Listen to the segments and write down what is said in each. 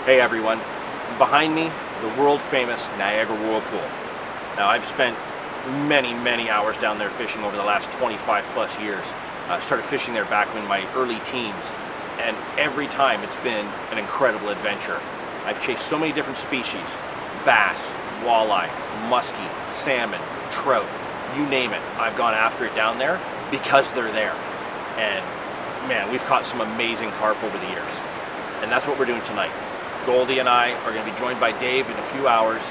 Hey everyone, behind me, the world famous Niagara Whirlpool. Now I've spent many hours down there fishing over the last 25 plus years. I started fishing there back in my early teens, and every time it's been an incredible adventure. I've chased so many different species: bass, walleye, muskie, salmon, trout, you name it. I've gone after it down there because they're there. And man, we've caught some amazing carp over the years. And that's what we're doing tonight. Goldie and I are going to be joined by Dave in a few hours.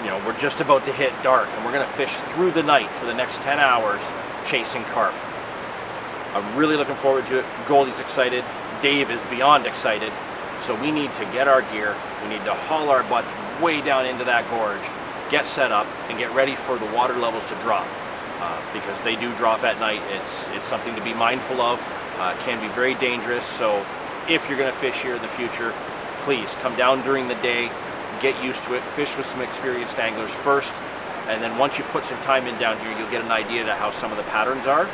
You know, we're just about to hit dark, and we're going to fish through the night for the next 10 hours chasing carp. I'm really looking forward to it. Goldie's excited. Dave is beyond excited. So we need to get our gear. We need to haul our butts way down into that gorge, get set up, and get ready for the water levels to drop. Because they do drop at night. It's something to be mindful of. It can be very dangerous. So if you're going to fish here in the future, please come down during the day, get used to it, fish with some experienced anglers first, and then once you've put some time in down here, you'll get an idea to how some of the patterns are.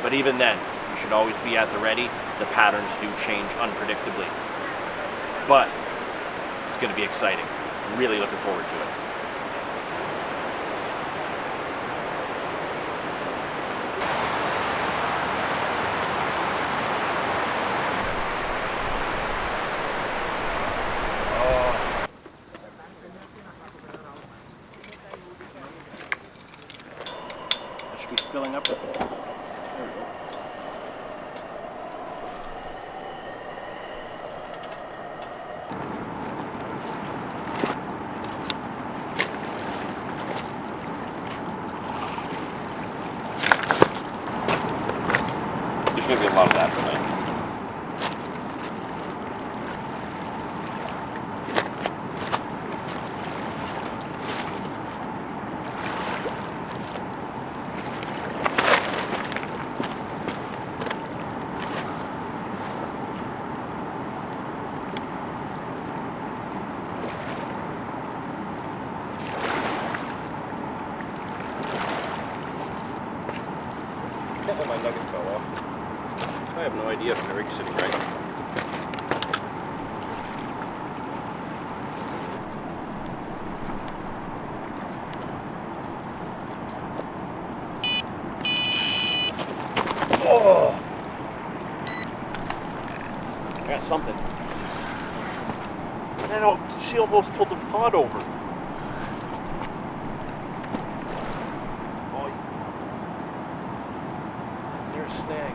But even then, you should always be at the ready. The patterns do change unpredictably. But it's going to be exciting. Really looking forward to it. Filling up with it. There we go. There's going to be a lot of that tonight. Oh, my nugget fell off. I have no idea if my rig's sitting right. Oh! I got something. I know, she almost pulled the pod over. Snag.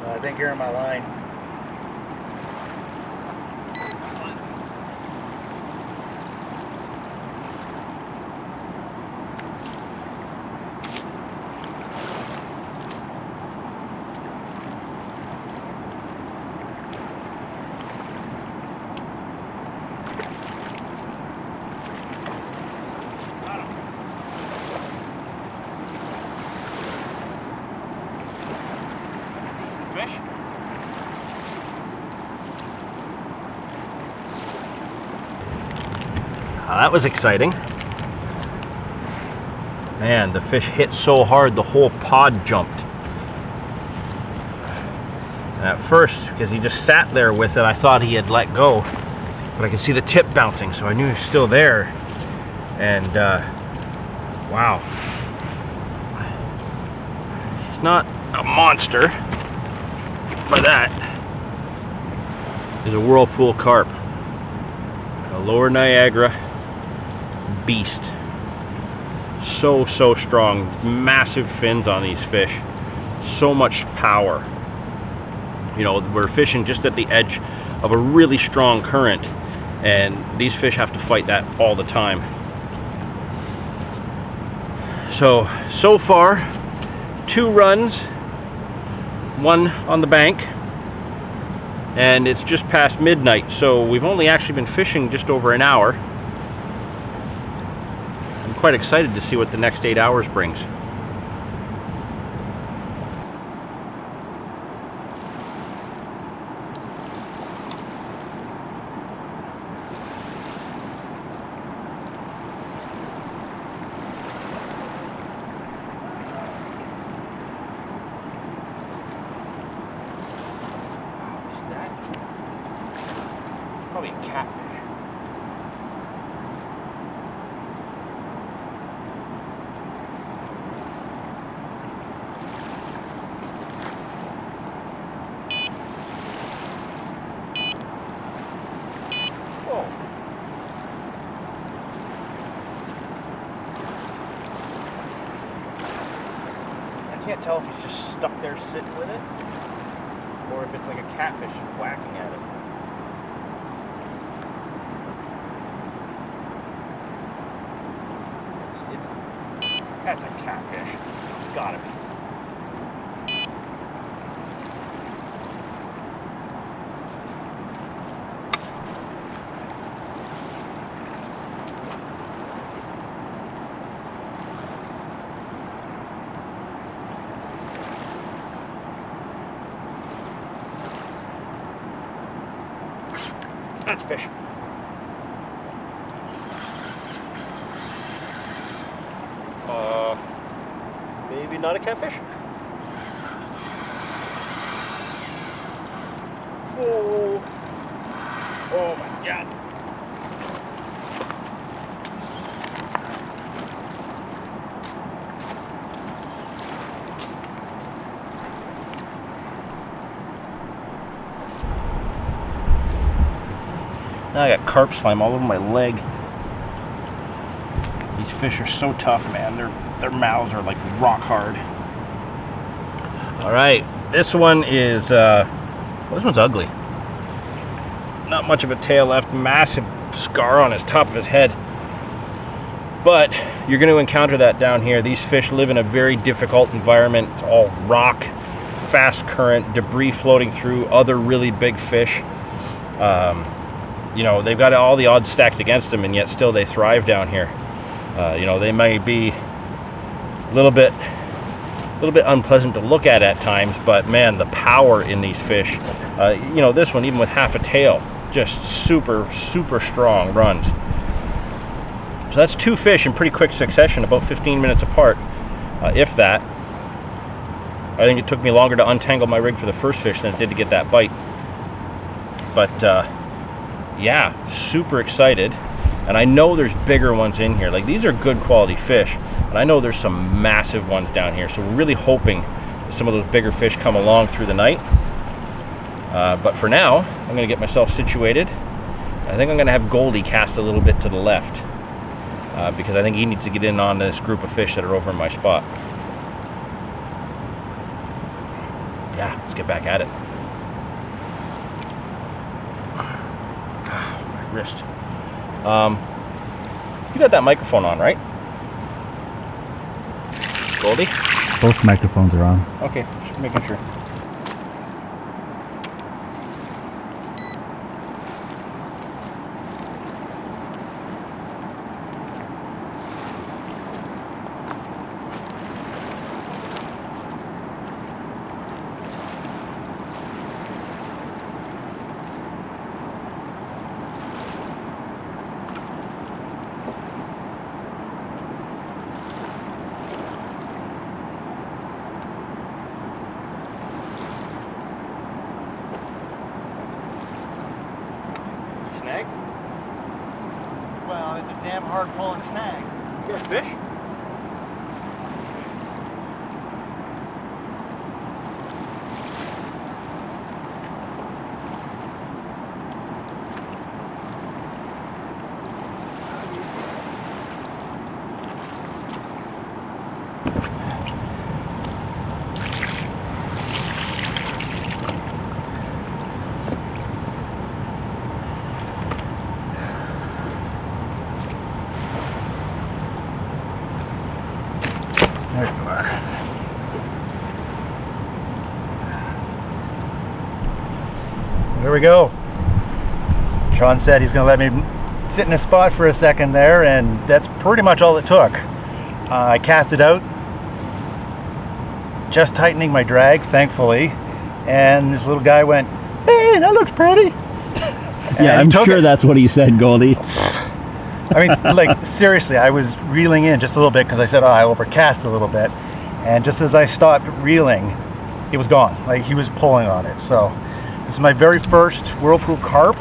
I think you're in my line. Fish? That was exciting. Man, the fish hit so hard the whole pod jumped. And at first, because he just sat there with it, I thought he had let go. But I could see the tip bouncing, so I knew he was still there. And wow. He's not a monster, but that is a whirlpool carp, a lower Niagara beast. So strong, massive fins on these fish, so much power. You know, we're fishing just at the edge of a really strong current, and these fish have to fight that all the time. So far, 2 runs, 1 on the bank, and it's just past midnight, so we've only actually been fishing just over an hour. I'm quite excited to see what the next 8 hours brings. Probably a catfish. Whoa. I can't tell if he's just stuck there sitting with it, or if it's like a catfish whacking at it. That's a catfish. Gotta be. That's fish. Maybe not a catfish. Oh, oh my God. Now I got carp slime all over my leg. These fish are so tough, man. Their mouths are like rock hard. All right, this one is, well, this one's ugly. Not much of a tail left, massive scar on his top of his head. But you're going to encounter that down here. These fish live in a very difficult environment. It's all rock, fast current, debris floating through, other really big fish. You know, they've got all the odds stacked against them, and yet still they thrive down here. You know, they may be a little bit unpleasant to look at times, but man, the power in these fish. You know, this one, even with half a tail, just super strong runs. So that's 2 fish in pretty quick succession, about 15 minutes apart, if that. I think it took me longer to untangle my rig for the first fish than it did to get that bite. But yeah, super excited. And I know there's bigger ones in here. Like, these are good quality fish, and I know there's some massive ones down here. So we're really hoping that some of those bigger fish come along through the night. But for now, I'm going to get myself situated. I think I'm going to have Goldie cast a little bit to the left, because I think he needs to get in on this group of fish that are over in my spot. Yeah, let's get back at it. My wrist. You got that microphone on, right? Goldie? Both microphones are on. Okay, just making sure. Snag? Well, it's a damn hard pulling snag. You got a fish? There you are. There we go. Sean said he's going to let me sit in a spot for a second there, and that's pretty much all it took. I cast it out, just tightening my drag, thankfully, and this little guy went, "Hey, that looks pretty." Yeah, I'm sure that's what he said, Goldie. I mean, like, seriously, I was reeling in just a little bit because I said, oh, I overcast a little bit. And just as I stopped reeling, it was gone. Like, he was pulling on it. So, this is my very first Whirlpool carp.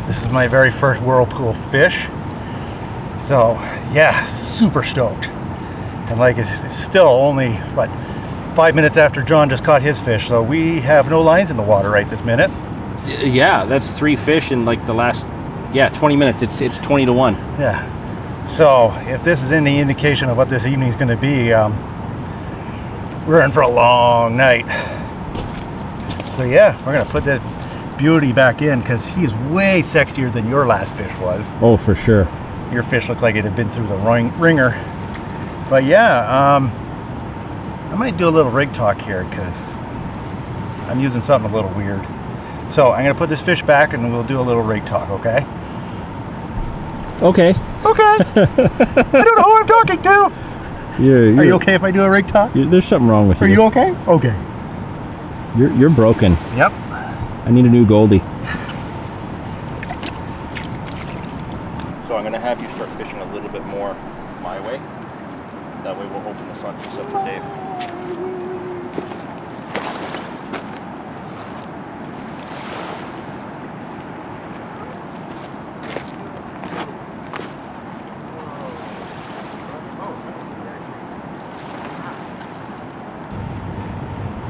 This is my very first Whirlpool fish. So, yeah, super stoked. And, like, it's still only, what, 5 minutes after John just caught his fish. So, we have no lines in the water right this minute. Yeah, that's 3 fish in like the last 20 minutes. It's 20 to 1. Yeah. So if this is any indication of what this evening's going to be, we're in for a long night. So yeah, we're going to put this beauty back in because he is way sexier than your last fish was. Oh, for sure. Your fish looked like it had been through the ringer. But yeah, I might do a little rig talk here because I'm using something a little weird. So I'm going to put this fish back and we'll do a little rig talk, okay? Okay. Okay. I don't know who I'm talking to. Are you okay if I do a rig talk? There's something wrong with you. Are you okay? Okay. You're broken. Yep. I need a new Goldie. So I'm going to have you start fishing a little bit more my way. That way we'll open the front piece up for Dave.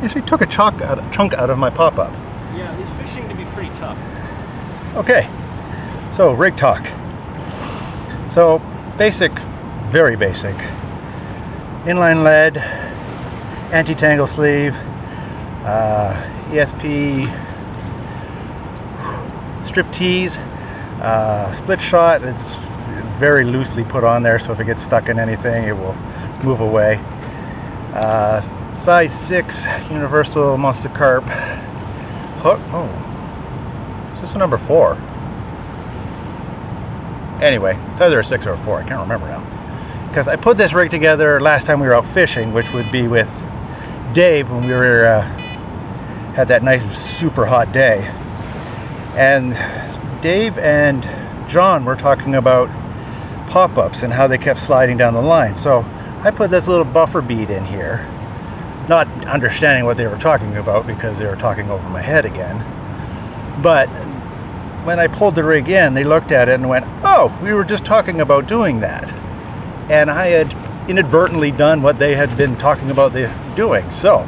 Actually took a chunk out of my pop-up. Yeah, he's fishing to be pretty tough. Okay, so rig talk. So basic, very basic. Inline lead, anti-tangle sleeve, ESP, strip tees, split shot. It's very loosely put on there, so if it gets stuck in anything, it will move away. Size 6 universal monster carp hook. Oh, is this a number 4? Anyway, it's either a 6 or a 4. I can't remember now. Because I put this rig together last time we were out fishing, which would be with Dave when we were had that nice super hot day. And Dave and John were talking about pop-ups and how they kept sliding down the line. So I put this little buffer bead in here, not understanding what they were talking about because they were talking over my head again. But when I pulled the rig in, they looked at it and went, "Oh, we were just talking about doing that." And I had inadvertently done what they had been talking about doing. So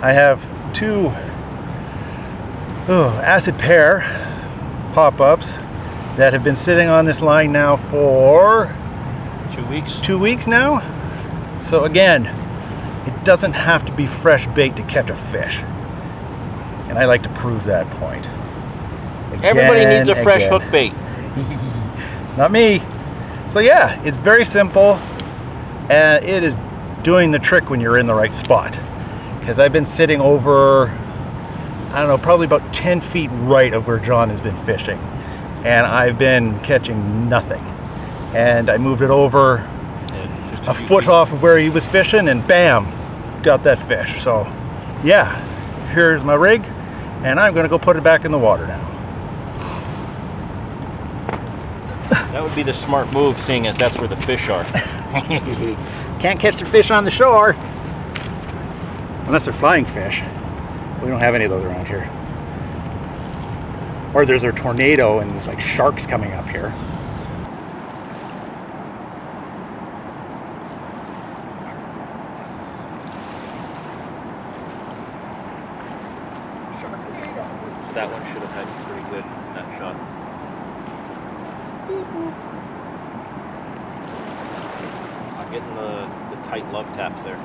I have 2 acid pear pop-ups that have been sitting on this line now for 2 weeks. 2 weeks now. So again, it doesn't have to be fresh bait to catch a fish. And I like to prove that point. Everybody needs a fresh hook bait. Not me. So yeah, it's very simple, and it is doing the trick when you're in the right spot. Because I've been sitting over, I don't know, probably about 10 feet right of where John has been fishing. And I've been catching nothing. And I moved it over a foot off of where he was fishing, and bam, got that fish. So yeah, here's my rig, and I'm gonna go put it back in the water now. That would be the smart move, seeing as that's where the fish are. Can't catch the fish on the shore. Unless they're flying fish. We don't have any of those around here. Or there's a tornado and there's like sharks coming up here. So that one should have had you pretty good in that shot. I'm getting the tight love taps there.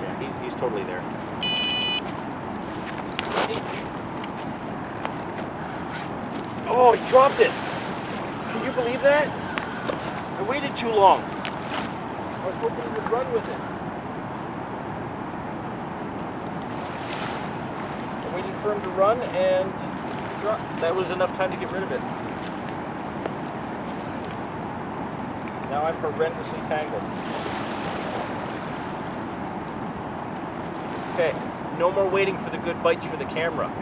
Yeah, he's totally there. Oh, he dropped it. Can you believe that? I waited too long. I was hoping he would run with it. I'm waiting for him to run, and he dropped. That was enough time to get rid of it. Now I'm horrendously tangled. Okay, no more waiting for the good bites for the camera.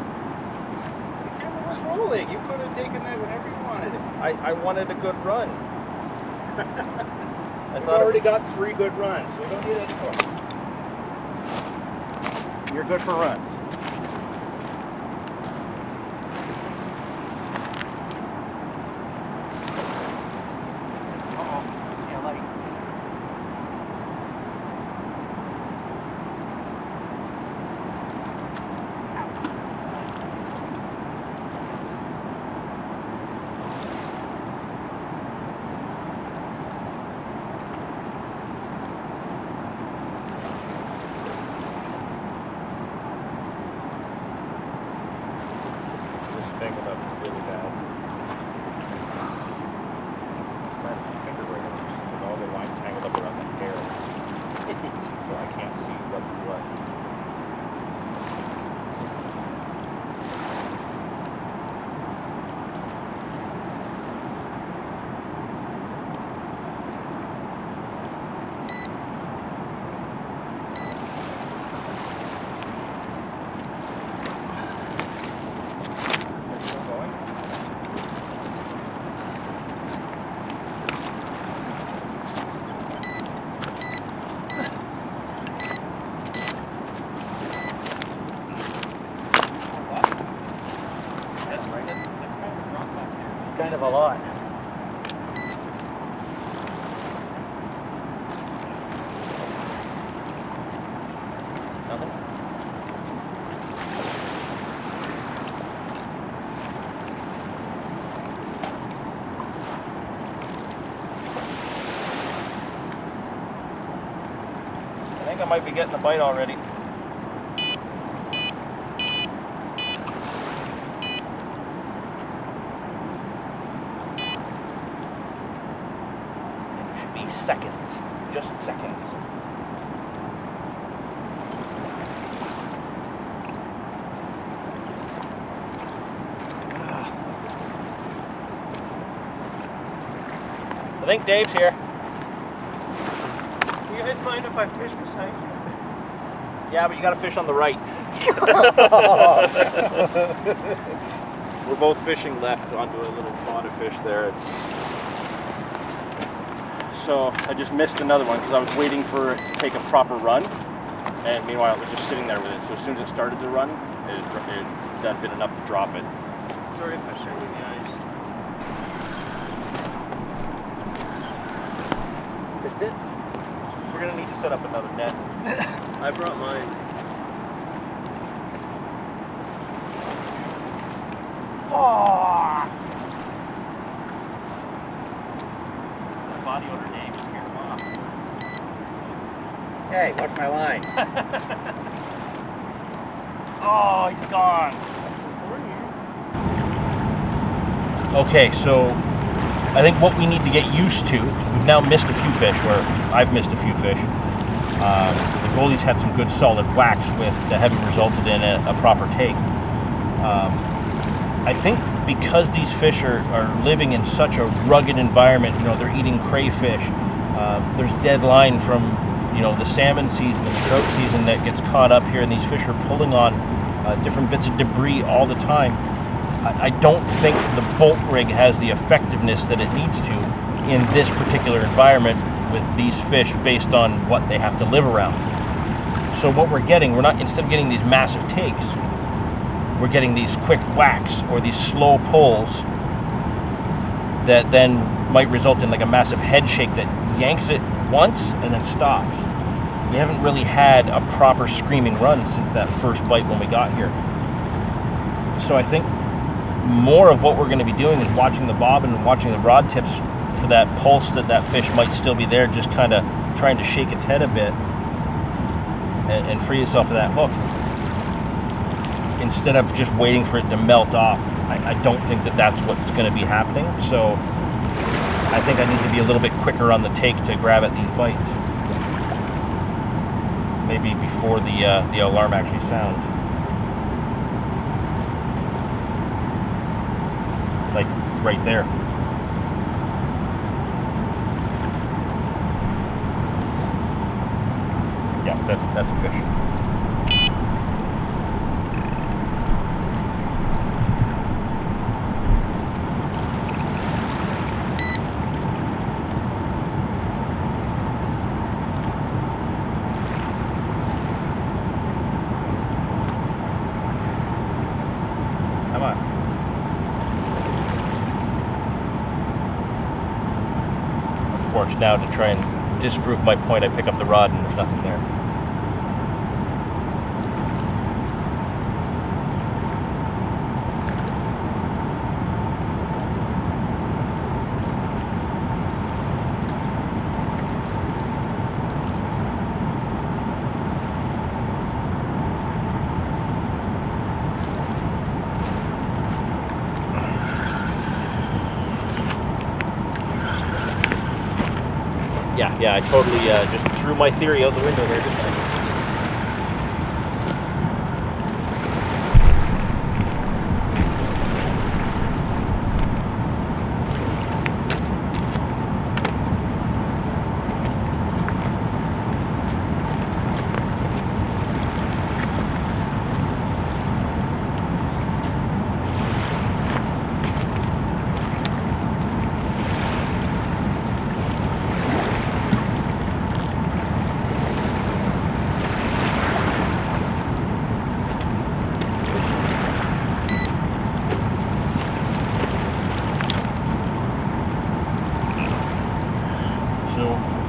The camera was rolling. You could have taken that whenever you wanted it. I wanted a good run. I've already got 3 good runs, so you don't need any more. You're good for runs. Uh-oh, see a light. Tangled up really bad. Side of my finger right now. And all the line tangled up around the hair. So I can't see what's what. Kind of a lot. Nothing? I think I might be getting a bite already. Seconds, just seconds. I think Dave's here. Do you guys mind if I fish beside you? Yeah, but you gotta fish on the right. We're both fishing left onto a little pond of fish there. So I just missed another one because I was waiting for it to take a proper run, and meanwhile it was just sitting there with it. So as soon as it started to run, that'd been enough to drop it. Sorry if I share with the eyes. We're gonna need to set up another net. I brought mine. Oh! The body odor name scared him off. Hey, watch my line. Oh, he's gone. Okay, so I think what we need to get used to, we've now missed a few fish, where I've missed a few fish. The Goldie's had some good solid whacks with that haven't resulted in a proper take. I think because these fish are living in such a rugged environment, you know, they're eating crayfish, there's dead line from, you know, the salmon season and the trout season that gets caught up here, and these fish are pulling on different bits of debris all the time. I don't think the bolt rig has the effectiveness that it needs to in this particular environment with these fish based on what they have to live around. So what we're getting, instead of getting these massive takes, we're getting these quick whacks or these slow pulls that then might result in like a massive head shake that yanks it once and then stops. We haven't really had a proper screaming run since that first bite when we got here. So I think more of what we're going to be doing is watching the bobbin and watching the rod tips for that pulse that fish might still be there, just kind of trying to shake its head a bit and free itself of that hook, instead of just waiting for it to melt off. I don't think that that's what's going to be happening. So I think I need to be a little bit quicker on the take to grab at these bites. Maybe before the alarm actually sounds. Like right there. Yeah, that's a fish. Come on. Of course, now to try and disprove my point, I pick up the rod and there's nothing there. Yeah, I totally just threw my theory out the window there, didn't I?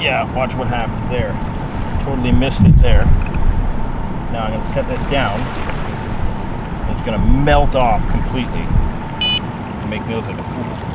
Yeah, watch what happens there. Totally missed it there. Now I'm going to set this down. It's going to melt off completely and make me look like a fool.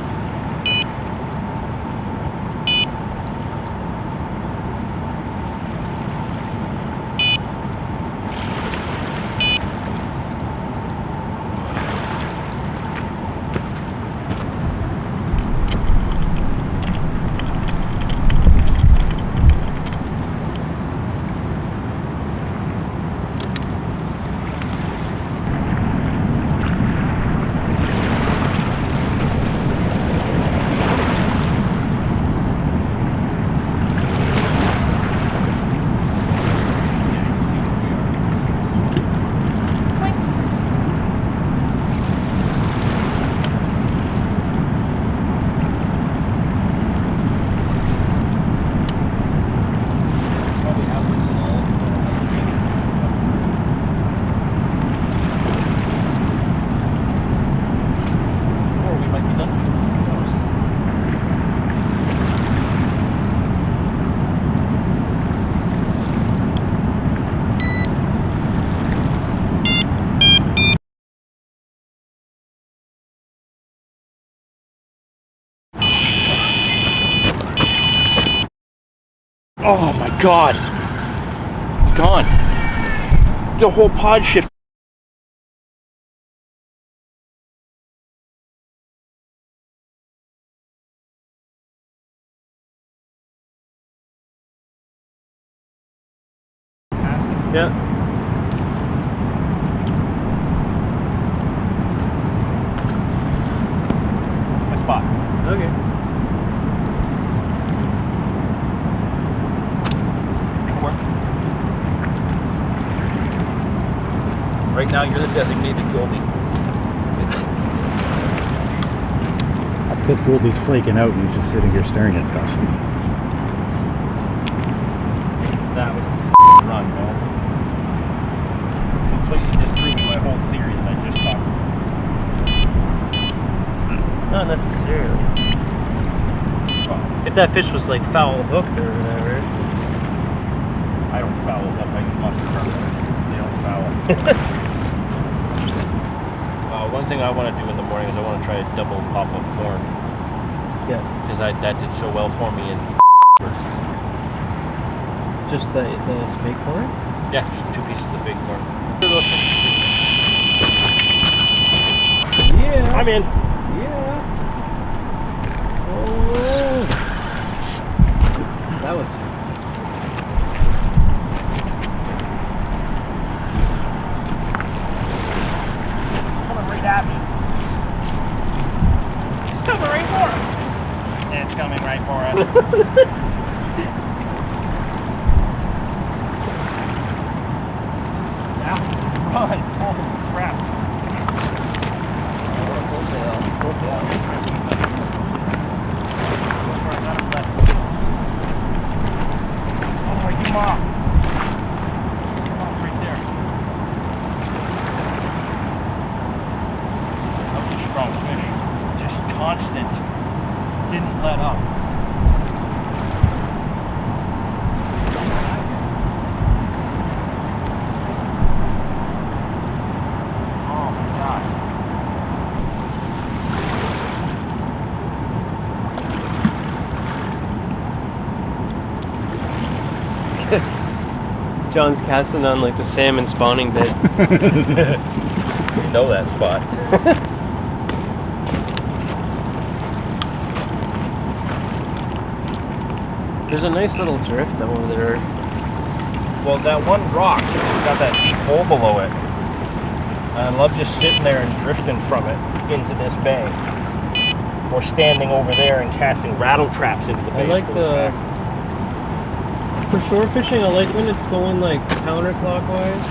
Oh my god! It's gone. The whole pod shift. Yeah. My spot. Okay. Right now, you're the designated Goldie. I put Goldie's flaking out and he's just sitting here staring at stuff. That was a run, man. Completely disproving my whole theory that I just talked about. Not necessarily. Well, If that fish was like foul hooked or whatever. I don't foul it up. I must have They don't foul it. One thing I want to do in the morning is I want to try a double pop of corn. Yeah. Because that did so well for me in Just the fake corn? yeah, just 2 pieces of fake corn. Yeah. I'm in. Yeah. Oh. That was. Coming right at me. It's coming right for us. It's coming right for us. Now, run. Holy crap. Oh, you off. Come off right there. That was a strong fish. Just constant. Didn't let up. Oh my God. John's casting on like the salmon spawning bed. You know that spot. There's a nice little drift over there. Well, that one rock has got that deep hole below it. I love just sitting there and drifting from it into this bay. Or standing over there and casting rattle traps into the bay. I like the... For shore fishing, I like when it's going like counterclockwise.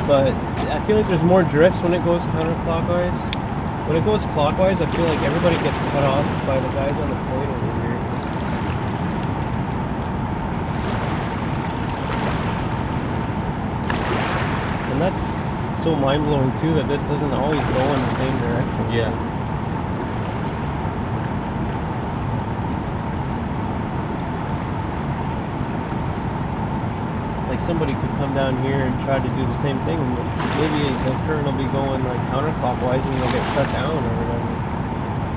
But I feel like there's more drifts when it goes counterclockwise. When it goes clockwise, I feel like everybody gets cut off by the guys on the point over here. And that's so mind-blowing too, that this doesn't always go in the same direction. Yeah. Like somebody could come down here and try to do the same thing, and maybe the current will be going like counterclockwise and they'll get shut down or whatever.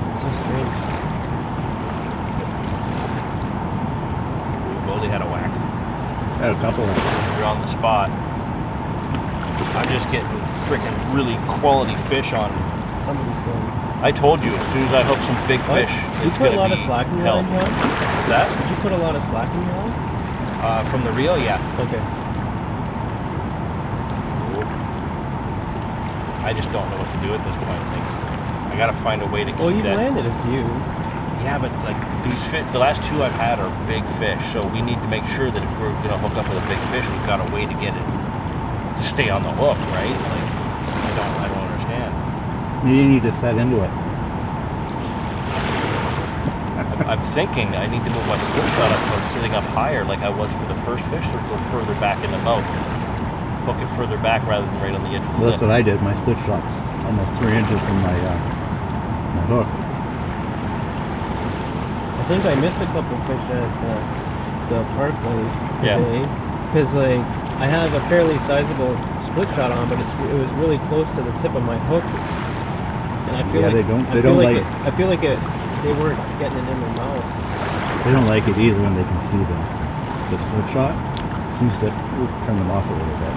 It's so strange. Goldie had a whack. Had a couple of them. You're on the spot. I'm just getting freaking really quality fish on. Somebody's going. I told you, as soon as I hook some big What? fish, You it's put going a lot to of be slack in your hell. line, John? What's that? Did you put a lot of slack in your line? From the reel, yeah. Okay. I just don't know what to do at this point. Like, I got to find a way to keep Well, you've that. landed a few. Yeah, but like these fish, the last two I've had are big fish, so we need to make sure that if we're going to hook up with a big fish, we've got a way to get it to stay on the hook, right? Like, I don't understand. You need to set into it. I'm thinking I need to move my slip shot up so I'm sitting up higher like I was for the first fish, so go further back in the mouth. Hook it further back rather than right on the edge of the Well, that's lip. what I did. My split shot's almost 3 inches from my hook. I think I missed a couple fish at the parkway Yeah. today. Because like I have a fairly sizable split shot on, but it was really close to the tip of my hook. And I feel Yeah, like they don't like it. I feel like they weren't getting it in their mouth. They don't like it either when they can see the split shot. It seems to turn them off a little bit.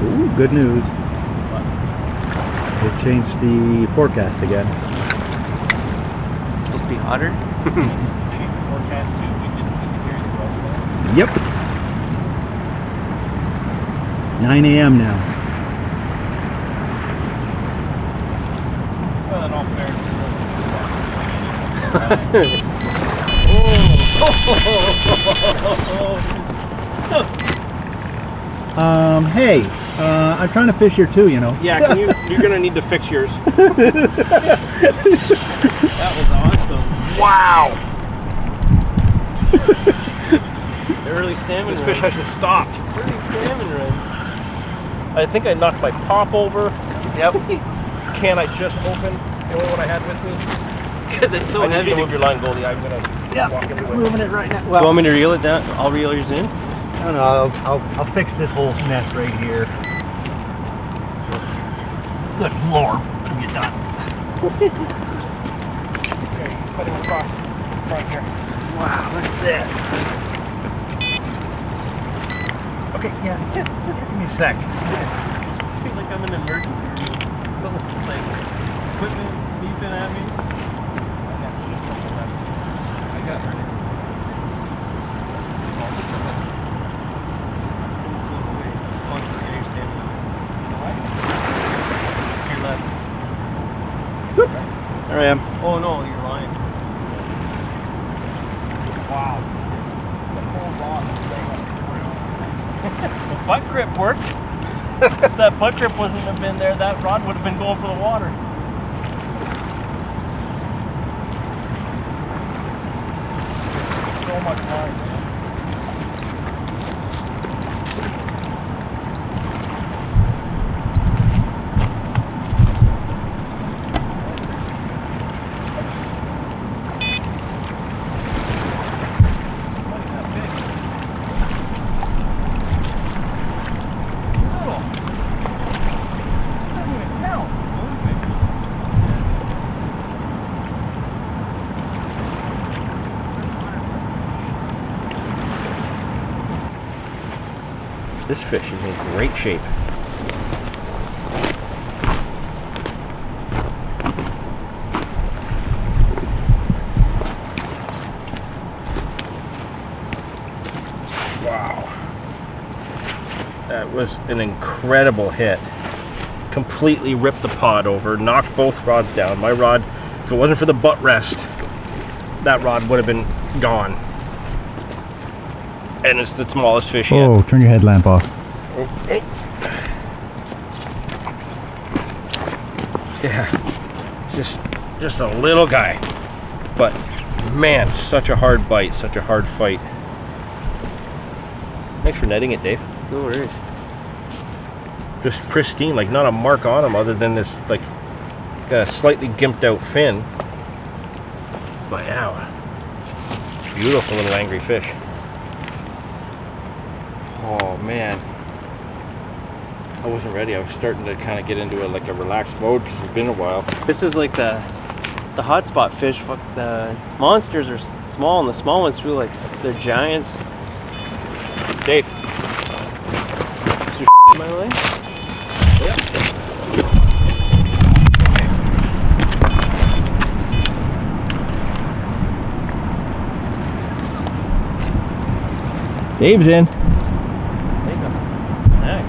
Ooh, good news. They changed the forecast again. It's supposed to be hotter. Forecast too. We didn't hear you well. Yep. 9 a.m. now. Well, in all Hey, I'm trying to fish here too, you know. Yeah, you're gonna need to fix yours. That was awesome. Wow! The early salmon This run. fish hasn't stopped. Early salmon run. I think I knocked my pop over. Yep. Can I just open? The only one I had with me. Because it's so I need heavy. you to move your line, Goldie. I'm gonna walk into it. Moving it right now. You Well, want me to reel it down? I'll reel yours in. I don't know. I'll fix this whole mess right here. Good Lord, you're done. Okay, cut him across right here. Wow, look at this. Okay, yeah. Give me a sec. I feel like I'm in an emergency room. Like, equipment beeping at me. I got it. There I am. Oh no, you're lying. Wow. The butt grip worked. If that butt grip wasn't have been there, that rod would have been going for the water. So much line, man. This fish is in great shape. Wow. That was an incredible hit. Completely ripped the pod over, knocked both rods down. My rod, if it wasn't for the butt rest, that rod would have been gone. And it's the smallest fish yet. Oh, turn your headlamp off. Yeah, just a little guy, but man, such a hard bite, such a hard fight. Thanks for netting it, Dave. No worries. Just pristine, like not a mark on him other than this, like, got a slightly gimped out fin. But yeah, beautiful little angry fish. Oh man, I wasn't ready. I was starting to kind of get into like a relaxed mode because it's been a while. This is like the hotspot fish. Fuck, the monsters are small, and the small ones feel like they're giants. Dave, Is your in my way? Dave's in. Take a snack.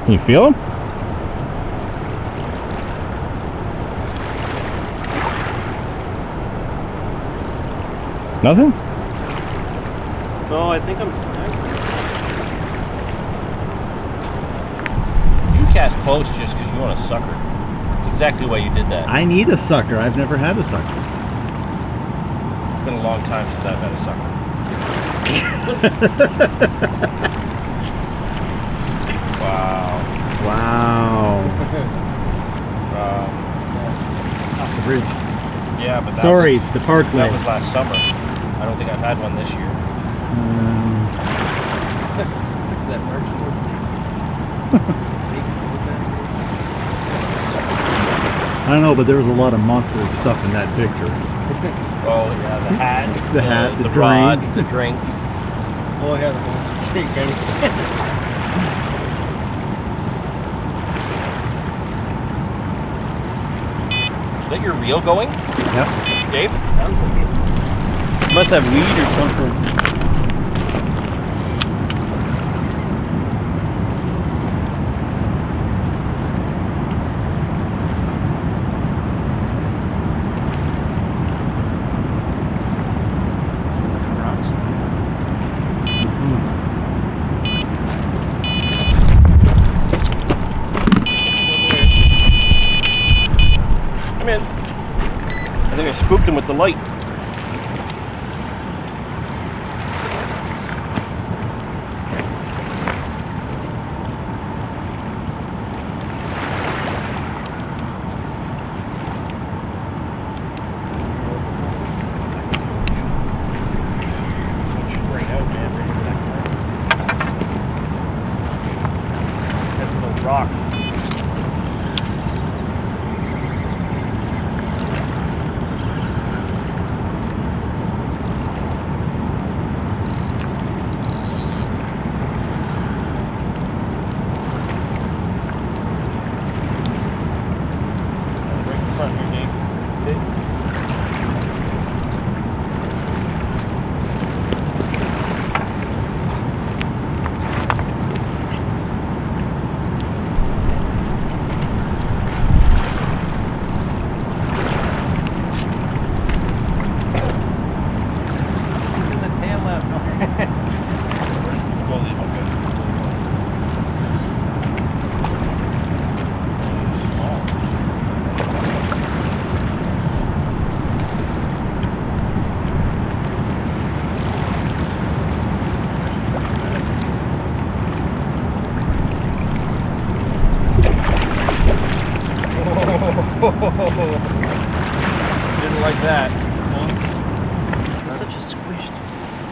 Can you feel him? Nothing? No, I think I'm snagged. you cast close just because you want a sucker. That's exactly why you did that. I need a sucker. I've never had a sucker. It's been a long time since I've had a sucker. Wow. Wow. Off the bridge. Yeah, but that Sorry, was, the parkway. that was last summer. I don't think I've had one this year. What's that March 14th? I don't know, but there was a lot of monster stuff in that picture. Oh yeah, the hat, The hat, the rod, drink. the drink. Oh yeah, the monster drink. Is that your reel going, Yep. Dave? Sounds like it. Must have weed or something. Come in. I think I spooked him with the light. Right out, man. Right into that corner.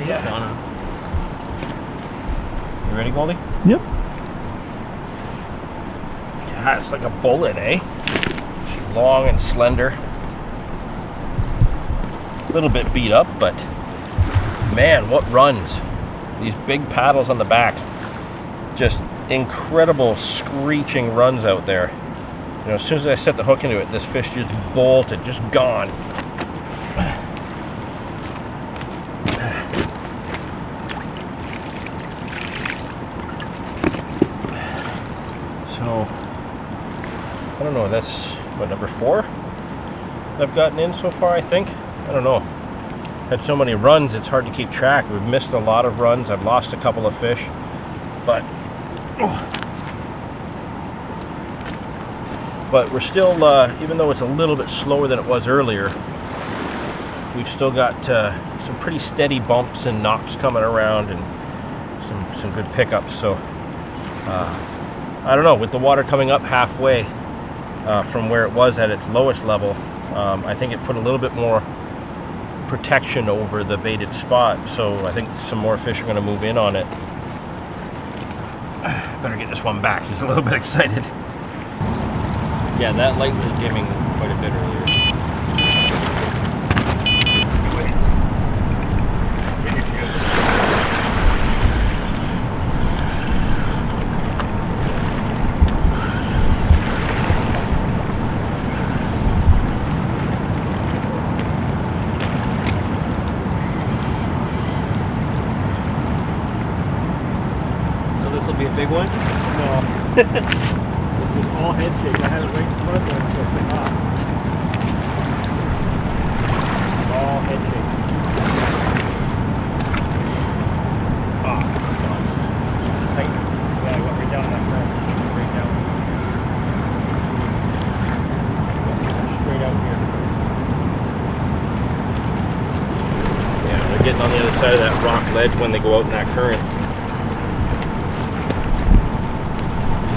Yeah. Sauna. You ready, Goldie? Yep. Yeah, it's like a bullet, eh? It's long and slender. A little bit beat up, but man, what runs. These big paddles on the back. Just incredible screeching runs out there. You know, as soon as I set the hook into it, this fish just bolted, just gone. So, I don't know, that's what, number 4 I've gotten in so far, I think. I don't know. Had so many runs, it's hard to keep track. We've missed a lot of runs. I've lost a couple of fish, but we're still, even though it's a little bit slower than it was earlier, we've still got some pretty steady bumps and knocks coming around and some good pickups. So I don't know, with the water coming up halfway from where it was at its lowest level, I think it put a little bit more protection over the baited spot, so I think some more fish are going to move in on it. Better get this one back. He's a little bit excited. Yeah, that light was dimming quite a bit earlier. This will be a big one? No. It's all head shake. I had it right in front of me, so it's like, all head shake. Tight. Yeah, I got right down that current. Right down. Straight out here. Yeah, they're getting on the other side of that rock ledge when they go out in that current.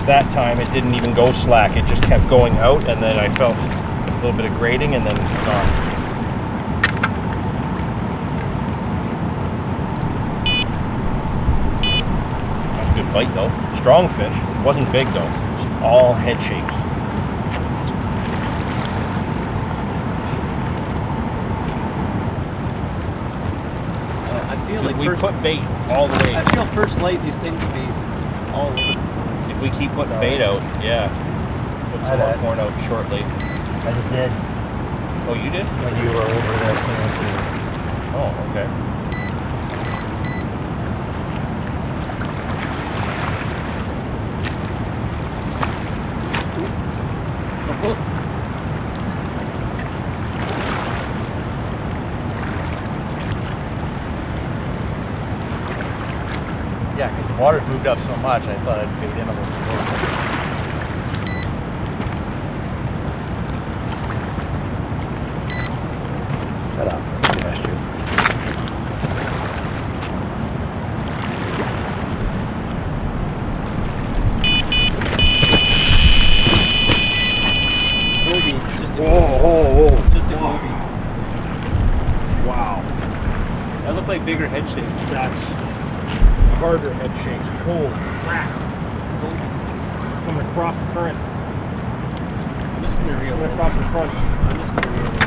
That time it didn't even go slack, it just kept going out, and then I felt a little bit of grating and then it's gone. That's a good bite though. Strong fish. It wasn't big though. It's all head shakes. I feel like we put bait all the way. I feel first light these things would be all over. If we keep putting bait out, yeah. Put some more corn out shortly. I just did Oh, you did? when you were over there. Oh, okay. Yeah, because the water moved up so much, I thought I'd bait in a little bit. Shut up. I asked you. Goldie, just a Whoa. Just a Goldie. Wow. That looked like bigger head shakes. That's harder head shakes. Holy crap. Coming across the current. I'm just gonna reel Coming it. across the front. I'm just gonna reel it.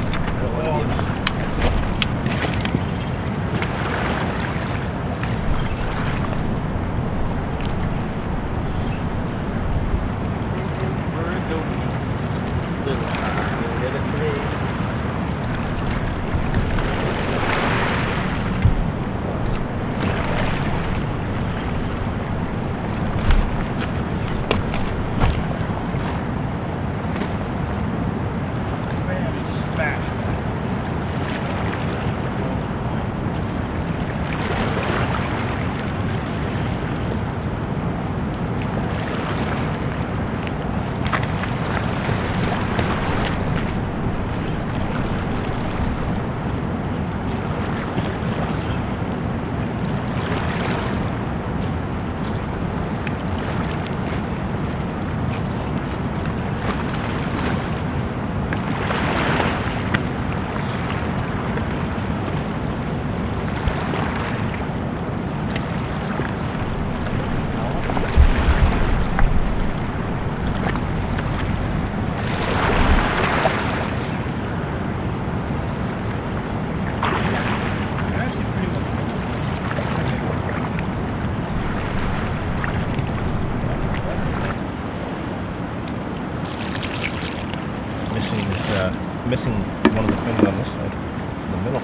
missing one of the fins on this side, in the middle.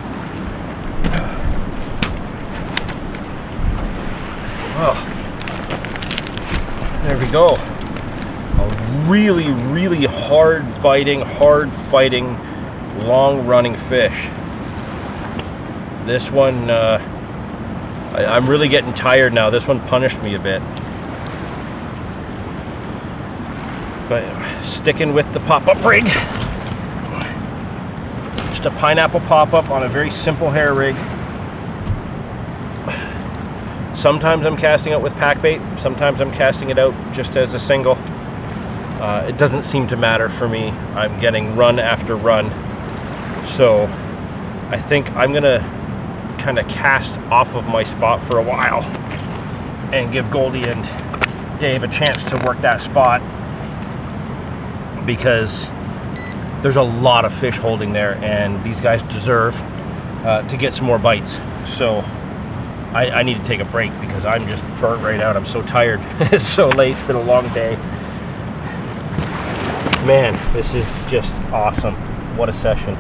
Oh, there we go. A really, really hard fighting, long-running fish. This one, I'm really getting tired now. This one punished me a bit. But sticking with the pop-up rig. Just a pineapple pop-up on a very simple hair rig. Sometimes I'm casting it with pack bait. Sometimes I'm casting it out just as a single. It doesn't seem to matter for me. I'm getting run after run. So I think I'm gonna kind of cast off of my spot for a while and give Goldie and Dave a chance to work that spot, because there's a lot of fish holding there and these guys deserve to get some more bites. So I need to take a break because I'm just burnt right out. I'm so tired. It's so late. It's been a long day. Man, this is just awesome. What a session.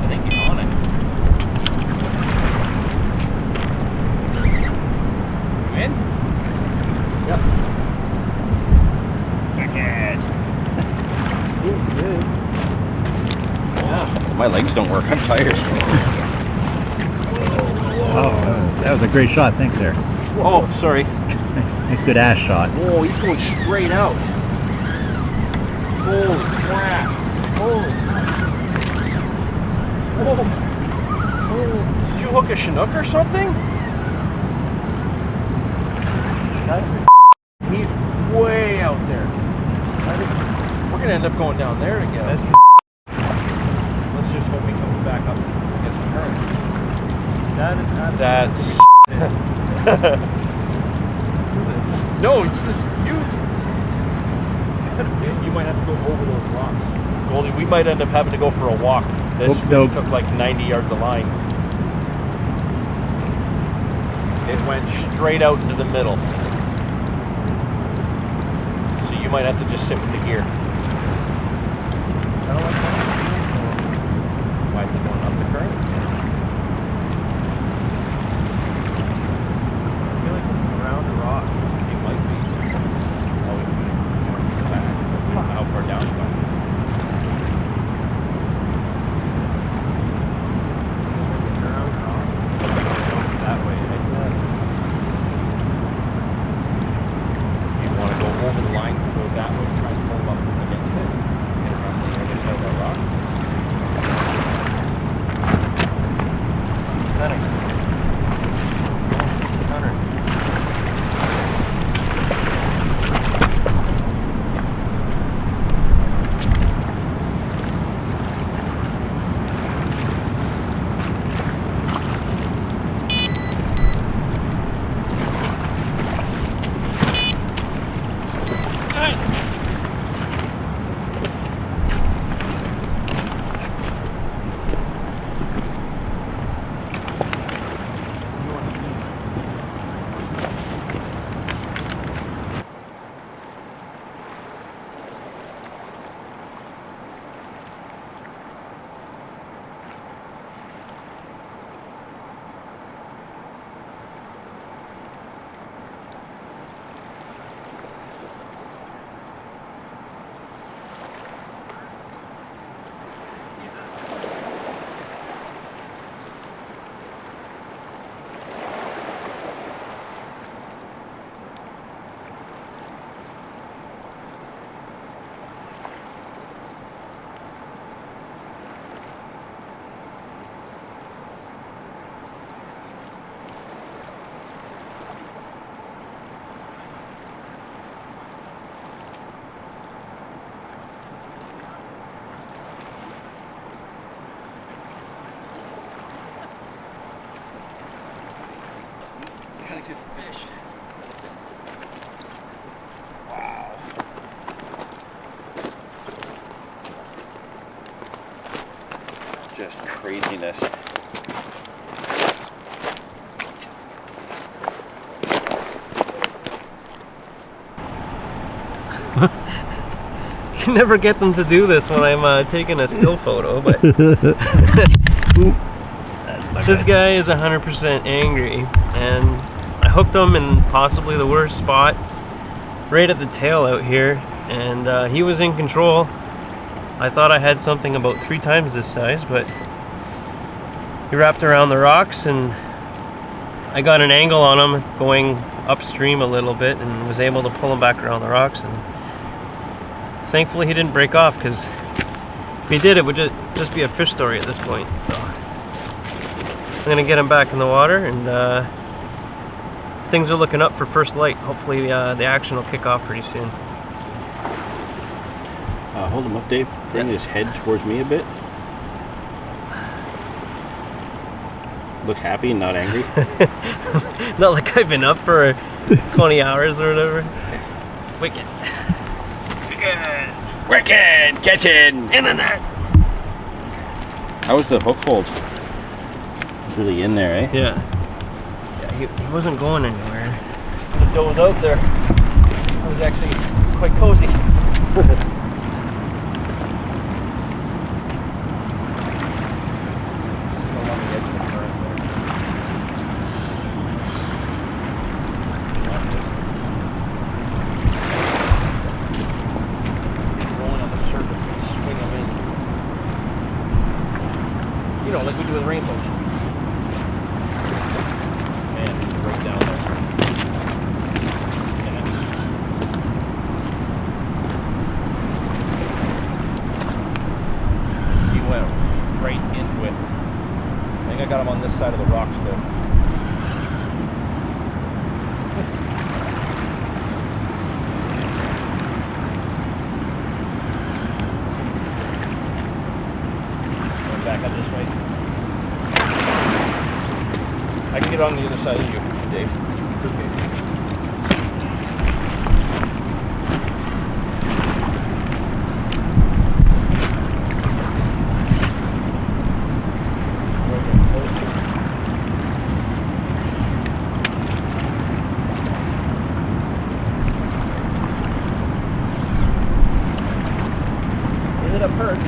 I think he's on it. You in? Yep. Backhand. Seems good. Yeah. My legs don't work. I'm tired. Oh, that was a great shot. Thanks there. Oh, sorry. Nice good ass shot. Whoa, he's going straight out. Holy crap. Holy crap. Whoa. Did you hook a Chinook or something? He's way out there. I think we're going to end up going down there together. Let's just hope he comes back up against the current. That's... No, it's just you. You might have to go over those rocks. Goldie, we might end up having to go for a walk. This fish took like 90 yards of line. It went straight out into the middle. So you might have to just sit with the gear. Might be going up the current. Just craziness. can never get them to do this when I'm taking a still photo, but this guy is 100% angry, and I hooked him in possibly the worst spot, right at the tail out here, and he was in control. I thought I had something about 3 times this size, but he wrapped around the rocks, and I got an angle on him going upstream a little bit and was able to pull him back around the rocks, and thankfully he didn't break off, because if he did, it would just be a fish story at this point. So I'm gonna get him back in the water, and things are looking up for first light. Hopefully the action will kick off pretty soon. Hold him up, Dave. Bring his head towards me a bit. Look happy and not angry. Not like I've been up for 20 hours or whatever. Wicked. Wicked! Catching! In the net! How was the hook hold? It's really in there, eh? Yeah. Yeah, he wasn't going anywhere. The doe was out there. I was actually quite cozy. You know, like we do with rainbows. Man, right down there. Yeah. He went right into it. I think I got him on this side of the rocks though. Back up this way. I can get on the other side of you, Dave. It's okay. Is it a perch?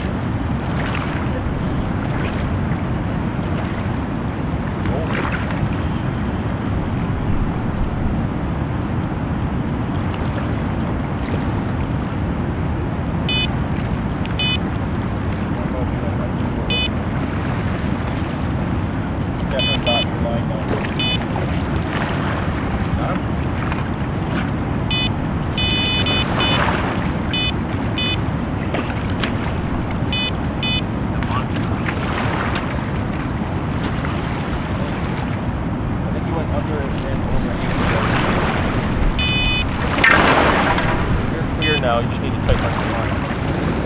Now you just need to tighten up the line.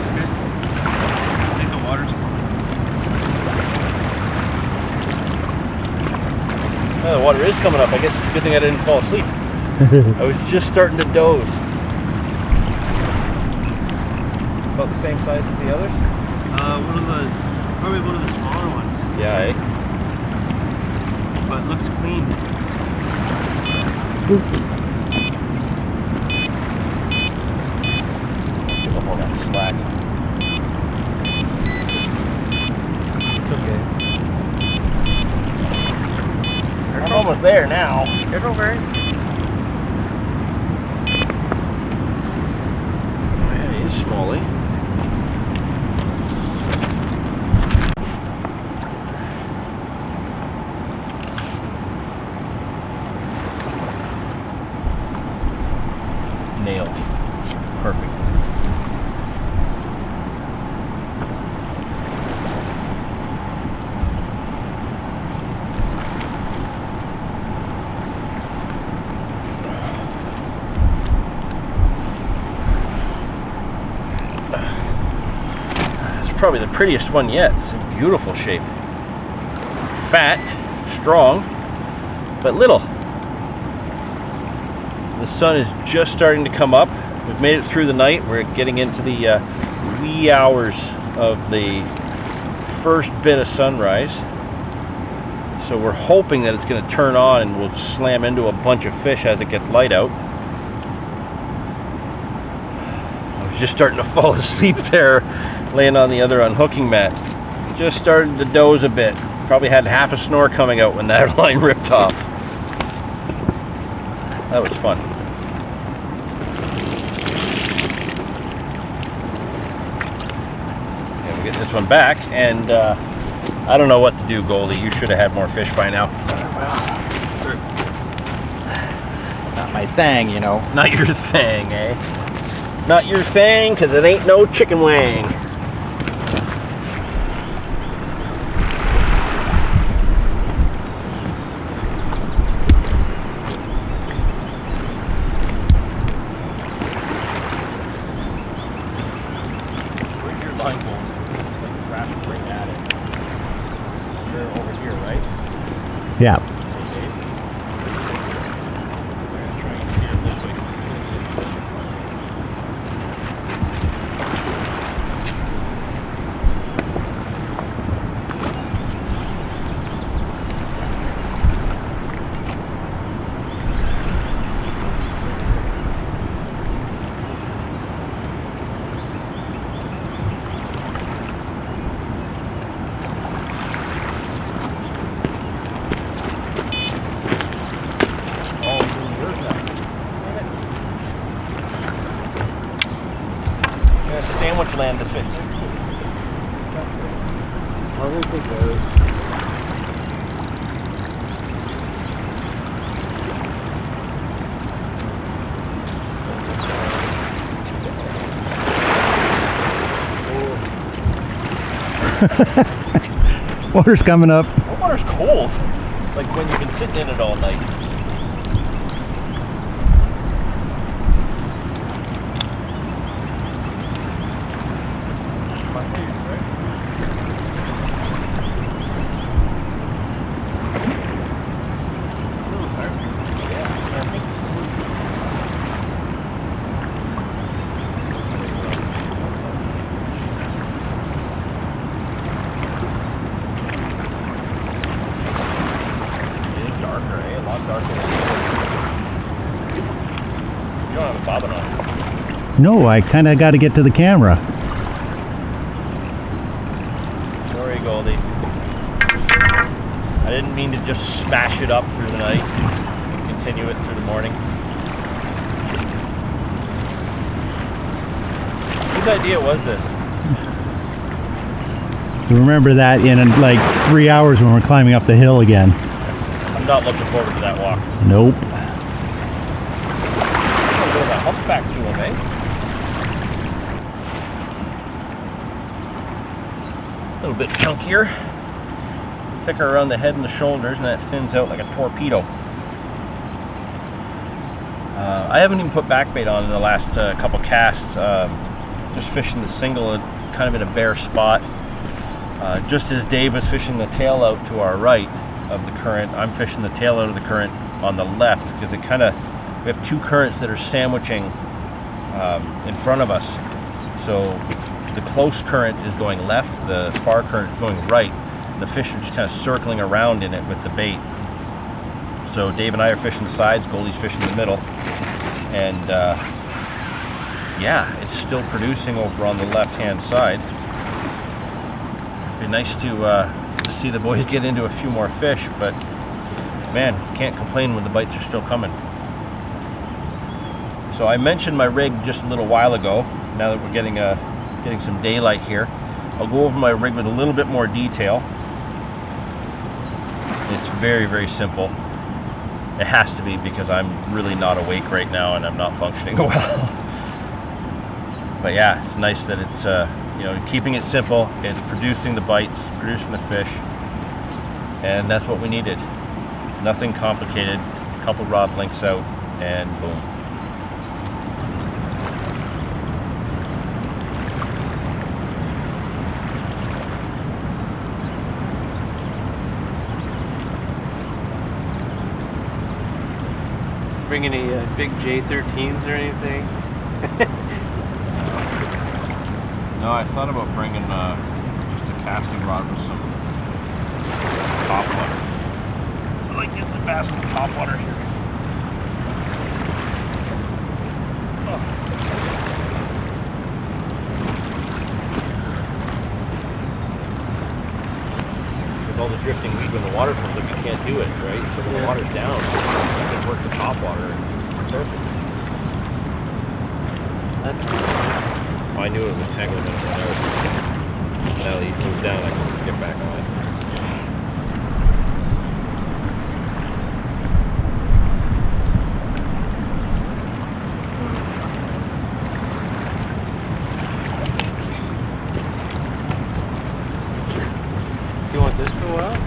Okay. I think the water's... Oh, the water is coming up. I guess it's a good thing I didn't fall asleep. I was just starting to doze. About the same size as the others? Probably one of the smaller ones. Yeah, eh? But it looks clean. Slack. It's okay. I'm almost there now. It's okay. Yeah, he is small, eh? Nailed. Perfect. Probably the prettiest one yet. It's a beautiful shape. Fat, strong, but little. The sun is just starting to come up. We've made it through the night. We're getting into the wee hours of the first bit of sunrise. So we're hoping that it's going to turn on and we'll slam into a bunch of fish as it gets light out. I was just starting to fall asleep there, laying on the other unhooking mat. Just started to doze a bit. Probably had half a snore coming out when that line ripped off. That was fun. Okay, we'll get this one back, and I don't know what to do, Goldie. You should have had more fish by now. It's not my thing, you know. Not your thing, eh? Not your thing, because it ain't no chicken wing. Where's your line going? Like crashing right at it. You're over here, right? Yeah. Sandwich land to fix. I don't think there is. Water's coming up. That water's cold. Like when you've been sitting in it all night. You don't have a bobbin on. No, I kind of got to get to the camera. Sorry, Goldie. I didn't mean to just smash it up through the night and continue it through the morning. Whose idea was this? Remember that in like 3 hours when we're climbing up the hill again. I'm not looking forward to that walk. Nope. A bit of a humpback to him, eh? A little bit chunkier, thicker around the head and the shoulders, and that thins out like a torpedo. I haven't even put back bait on in the last couple casts. Just fishing the single, kind of in a bare spot. Just as Dave was fishing the tail out to our right of the current, I'm fishing the tail out of the current on the left, because it kind of, we have two currents that are sandwiching in front of us. So the close current is going left, the far current is going right. The fish are just kind of circling around in it with the bait. So Dave and I are fishing the sides, Goldie's fishing the middle, and yeah, it's still producing over on the left hand side. It'd be nice to see the boys get into a few more fish, but man, can't complain when the bites are still coming. So I mentioned my rig just a little while ago. Now that we're getting some daylight here, I'll go over my rig with a little bit more detail. It's very, very simple. It has to be, because I'm really not awake right now and I'm not functioning well. But yeah, it's nice that it's you know, keeping it simple. It's producing the bites, producing the fish, and that's what we needed. Nothing complicated. A couple rod links out, and boom. Bring any big J13s or anything? No, I thought about bringing just a casting rod with some top water. I like getting the bass in the top water here. all the drifting weed when the water comes up, you can't do it, right? So when the water's down, you can work the top water. Perfect. That's nice. I knew it was tangled in it. Now that he's moved down, I can get back on it. Do you want this for a while?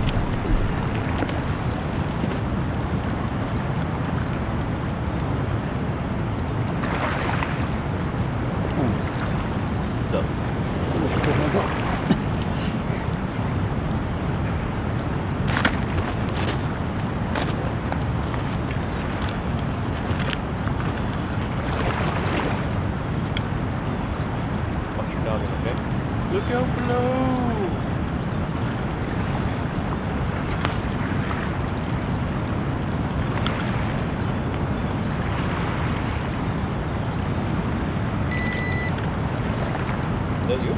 Watch your noggin, okay? Look out below! Is that you?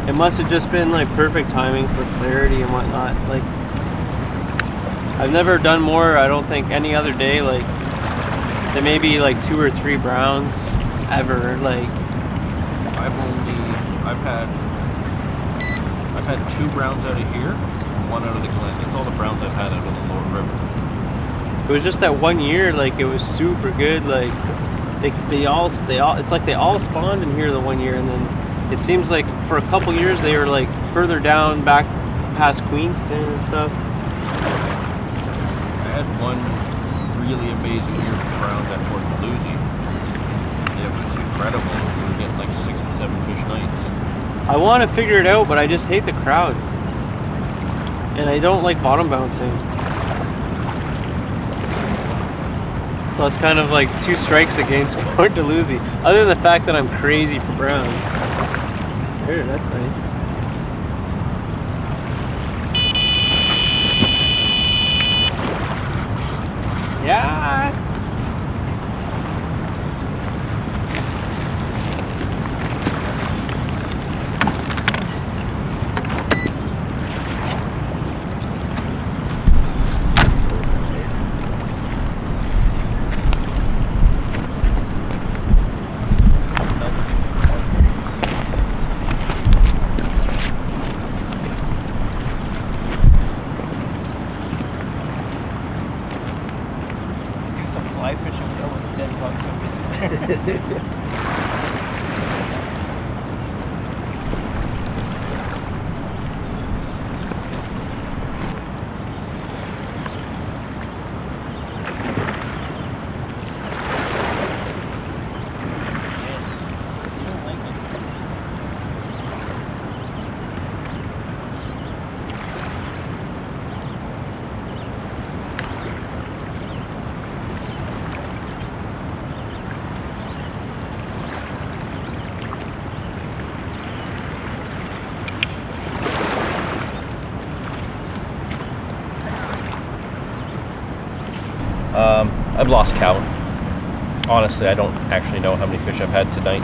It must have just been like perfect timing for clarity and whatnot. Like, I've never done more, I don't think, any other day. Like, there may be like 2 or 3 browns ever. Like, I've had 2 browns out of here, and 1 out of the Glen. That's all the browns I've had out of the lower river. it was just that one year, like, it was super good. Like, they all, it's like they all spawned in here the one year, and then it seems like for a couple years they were like further down back past Queenston and stuff. I had one really amazing year for browns at Port Dalhousie. It was incredible. We were getting like 6 and 7 fish nights. I want to figure it out, but I just hate the crowds. And I don't like bottom bouncing. So it's kind of like 2 strikes against Port Dalhousie. Other than the fact that I'm crazy for browns. Here, that's nice. Yeah. Fly fishing with almost dead buck. I've lost count. Honestly, I don't actually know how many fish I've had tonight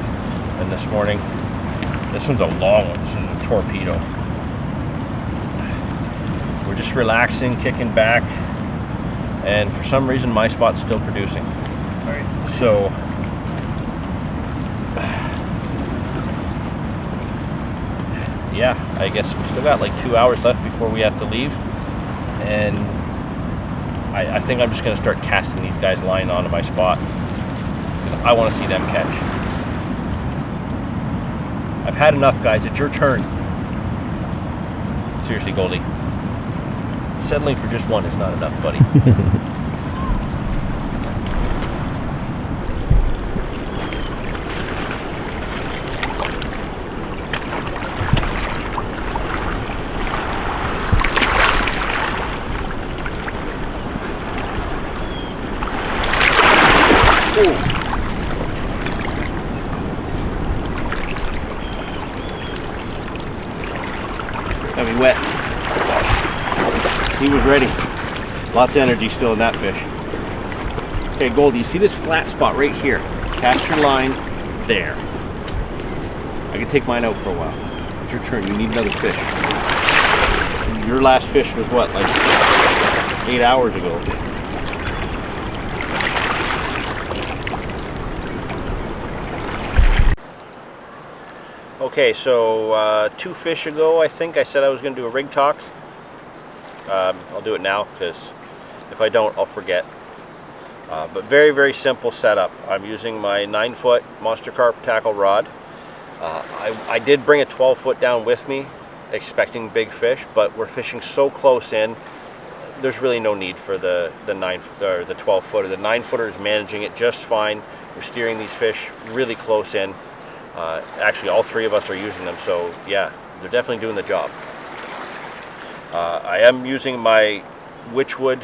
and this morning. This one's a long one. This is a torpedo. We're just relaxing, kicking back, and for some reason my spot's still producing. Sorry. So yeah, I guess we still got like 2 hours left before we have to leave, and I think I'm just going to start casting these guys line onto my spot. I want to see them catch. I've had enough, guys. It's your turn. Seriously, Goldie. Settling for just one is not enough, buddy. wet. He was ready. Lots of energy still in that fish. Okay, Goldie, you see this flat spot right here? Cast your line there. I can take mine out for a while. It's your turn. You need another fish. Your last fish was what, like 8 hours ago? Okay, so 2 fish ago, I think I said I was going to do a rig talk. I'll do it now, because if I don't, I'll forget. But very, very simple setup. I'm using my 9-foot Monster Carp tackle rod. I did bring a 12-foot down with me, expecting big fish, but we're fishing so close in, there's really no need for the 12-footer. The 9-footer is managing it just fine. We're steering these fish really close in. Actually, all 3 of us are using them, so yeah, they're definitely doing the job. I am using my Witchwood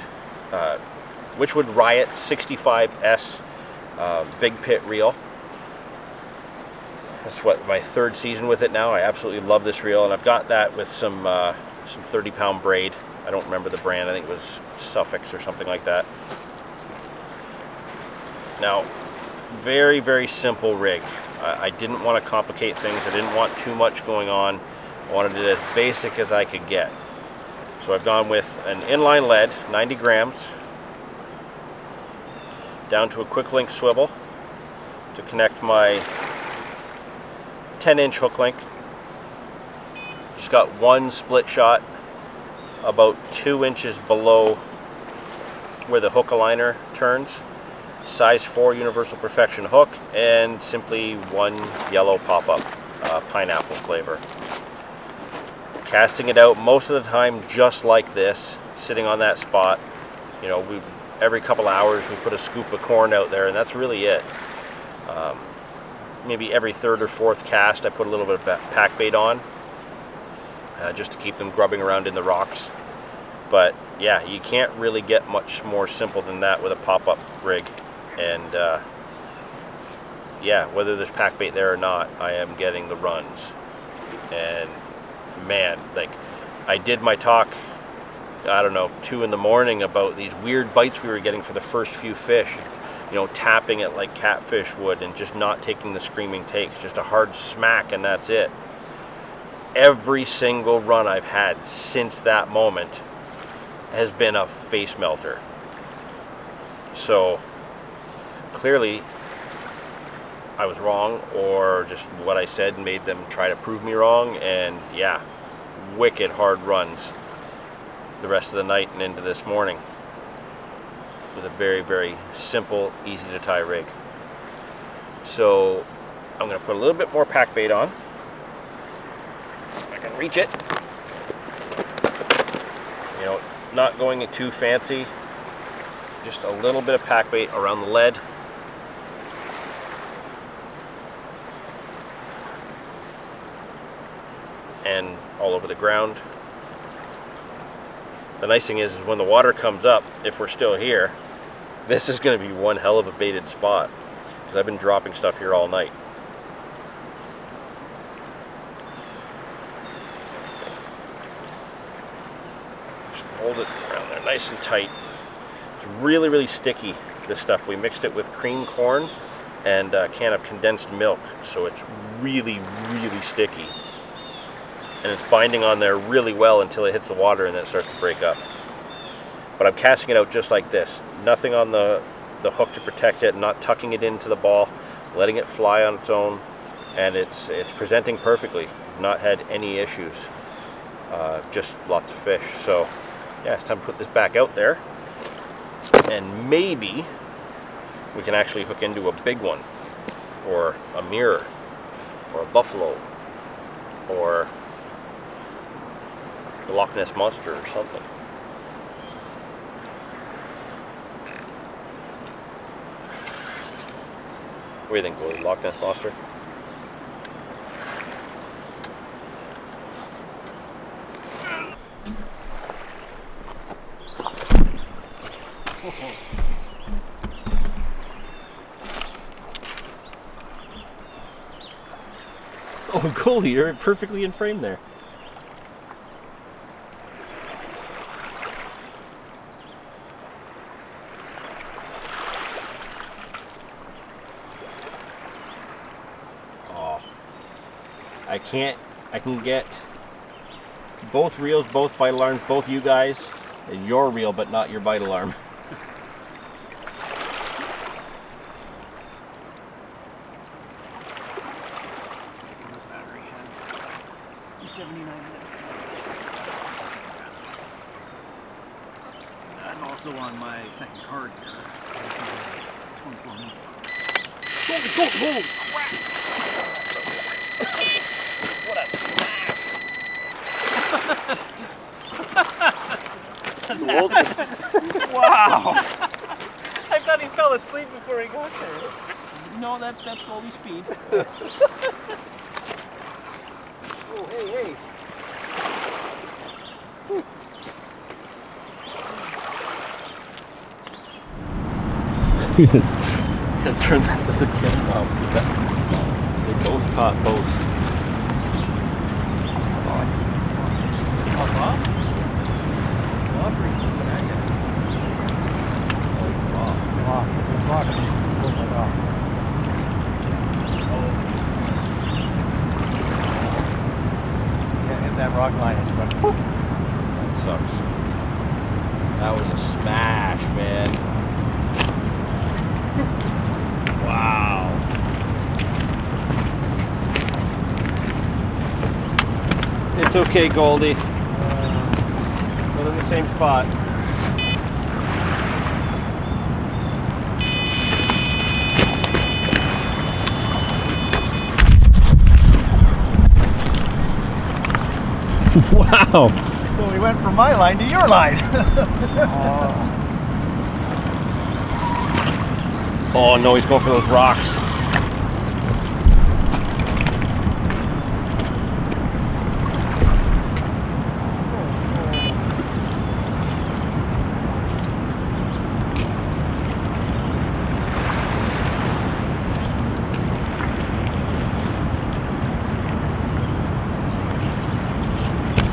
Riot 65S Big Pit reel. That's what, my 3rd season with it now. I absolutely love this reel, and I've got that with some 30-pound braid. I don't remember the brand. I think it was Suffolk or something like that. Now, very, very simple rig. I didn't want to complicate things. I didn't want too much going on. I wanted it as basic as I could get. So I've gone with an inline lead, 90 grams, down to a quick link swivel to connect my 10-inch hook link. Just got one split shot about 2 inches below where the hook aligner turns. Size 4 universal perfection hook, and simply one yellow pop-up pineapple flavor. Casting it out most of the time just like this, sitting on that spot. You know, every couple hours we put a scoop of corn out there, and that's really it. Maybe every 3rd or 4th cast I put a little bit of pack bait on, just to keep them grubbing around in the rocks. But yeah, you can't really get much more simple than that with a pop-up rig. And yeah, whether there's pack bait there or not, I am getting the runs. And man, like, I did my talk, I don't know, 2 in the morning about these weird bites we were getting for the first few fish. You know, tapping it like catfish would and just not taking the screaming takes, just a hard smack and that's it. Every single run I've had since that moment has been a face melter. So clearly I was wrong, or just what I said made them try to prove me wrong. And yeah, wicked hard runs the rest of the night and into this morning with a very, very simple, easy to tie rig. So I'm going to put a little bit more pack bait on if I can reach it. You know, not going too fancy, just a little bit of pack bait around the lead. And all over the ground. The nice thing is when the water comes up, if we're still here, this is going to be one hell of a baited spot, because I've been dropping stuff here all night. Just hold it around there nice and tight. It's really, really sticky, this stuff. We mixed it with cream corn and a can of condensed milk, so it's really, really sticky. And it's binding on there really well until it hits the water and then it starts to break up. But I'm casting it out just like this. Nothing on the hook to protect it, not tucking it into the ball, letting it fly on its own, and it's presenting perfectly. Not had any issues. Just lots of fish. So yeah, it's time to put this back out there. And maybe we can actually hook into a big one, or a mirror, or a buffalo, or the Loch Ness Monster or something. What do you think, Goldie? Loch Ness Monster? Oh, Goldie, you're perfectly in frame there. I can get both reels, both bite alarms, both you guys, and your reel, but not your bite alarm. This battery has 79 minutes. I'm also on my second card here. 24 minutes. Holy crap! What a smash! Wow! I thought he fell asleep before he got there. No, that's Goldie speed. Oh, hey. Turn that to the camera off. They both caught both. Hit that rock line and run. Whoop. That sucks. That was a smash, man. Wow. It's okay, Goldie. We're in the same spot. Wow. So we went from my line to your line. Oh no, he's going for those rocks.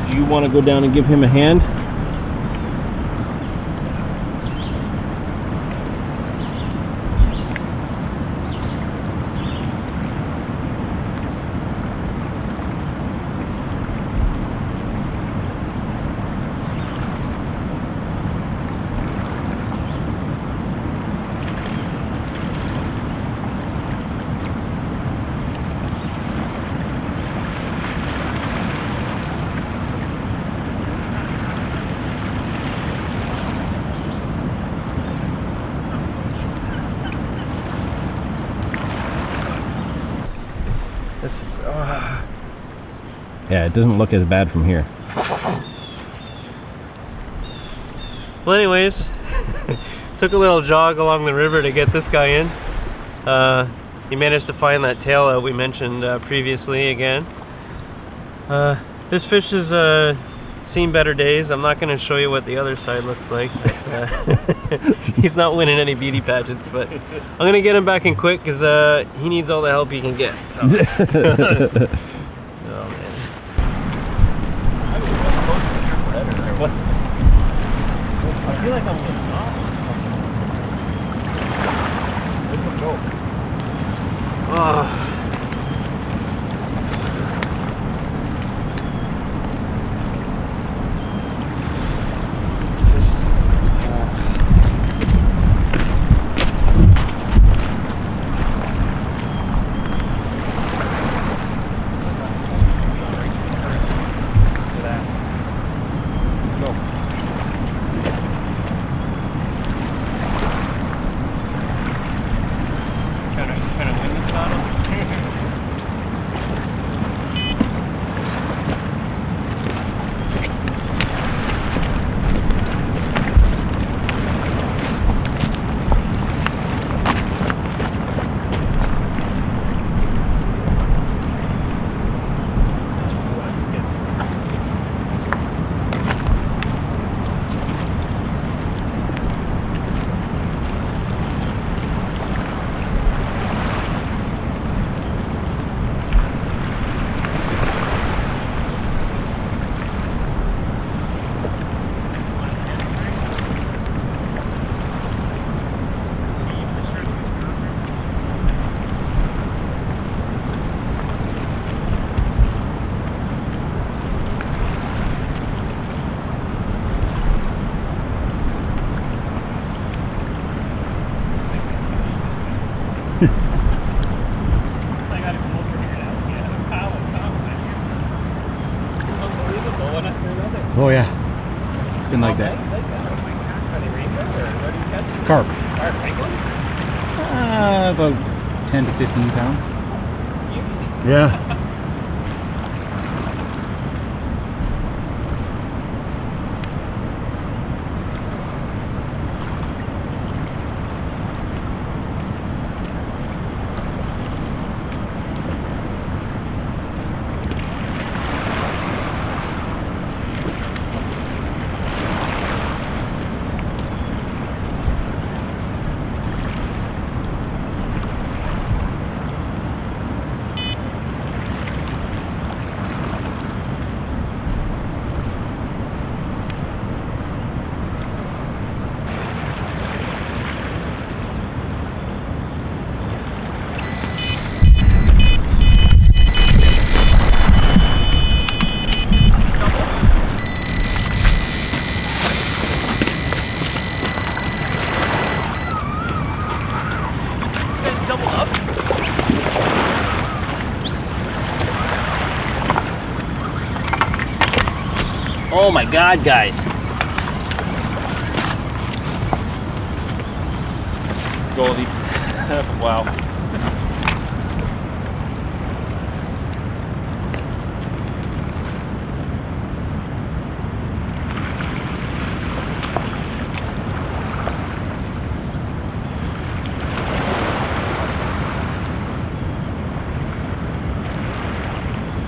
Do you want to go down and give him a hand? This is. Yeah, it doesn't look as bad from here. Well, anyways, took a little jog along the river to get this guy in. He managed to find that tail out we mentioned previously again. This fish has seen better days. I'm not going to show you what the other side looks like. But, he's not winning any beauty pageants, but I'm going to get him back in quick because he needs all the help he can get. So. Oh, man. I feel like I'm getting lost. Oh. Trying to win this battle. Oh yeah. Been like that. Are they rainbow or what do you catch? Carp. Carp, penguins? About 10 to 15 pounds. Yeah. Oh my God, guys. Goldie. Wow.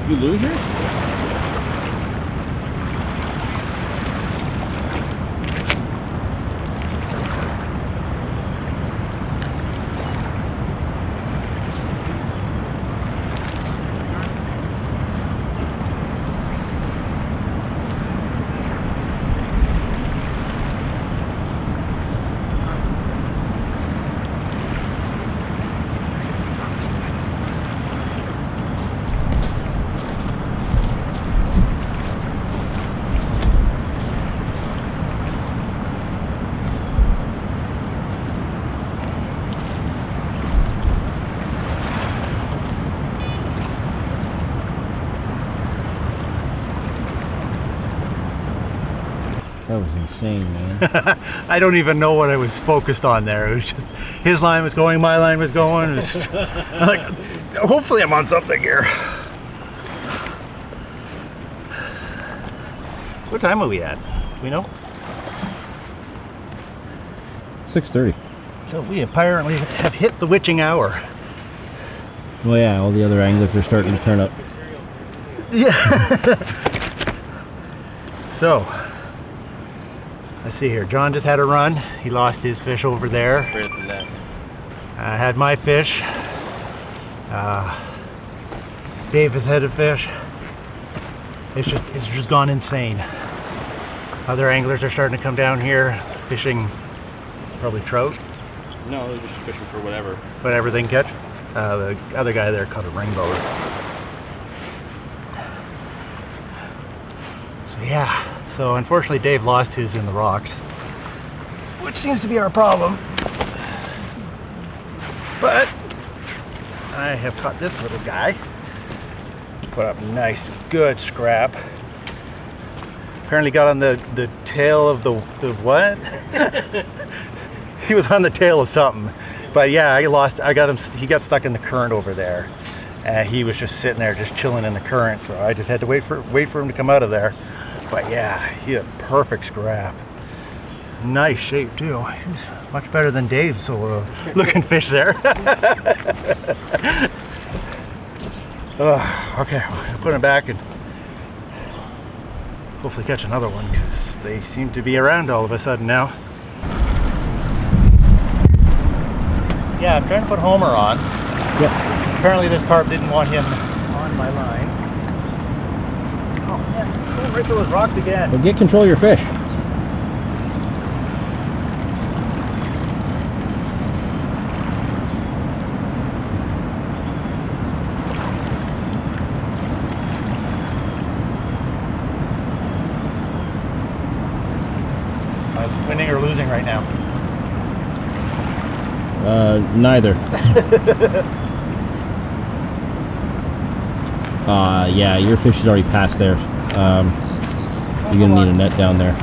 You lose yours? That was insane, man. I don't even know what I was focused on there. It was just his line was going, my line was going. It was just, I'm like, hopefully I'm on something here. What time are we at? Do we know? 6:30. So we apparently have hit the witching hour. Well, yeah, all the other anglers are starting to turn up. Yeah. So, let's see here. John just had a run. He lost his fish over there. Right at the net. I had my fish. Dave has had a fish. It's just gone insane. Other anglers are starting to come down here fishing, probably trout, No, they're just fishing for whatever. whatever they can catch. The other guy there caught a rainbow. So yeah, so unfortunately Dave lost his in the rocks, which seems to be our problem. But I have caught this little guy. Put up nice, good scrap. Apparently got on the tail of the what? He was on the tail of something. But yeah, I got him, he got stuck in the current over there. And he was just sitting there, just chilling in the current. So I just had to wait for him to come out of there. But yeah, he had perfect scrap. Nice shape too. He's much better than Dave's looking fish there. Okay, I'll put him back and hopefully catch another one because they seem to be around all of a sudden now. Yeah, I'm trying to put Homer on. Yeah. Apparently this carp didn't want him on my line. Oh man, going right through those rocks again. Well, get control of your fish. I'm winning or losing right now. Neither. Yeah, your fish is already past there. You're gonna need a net down there.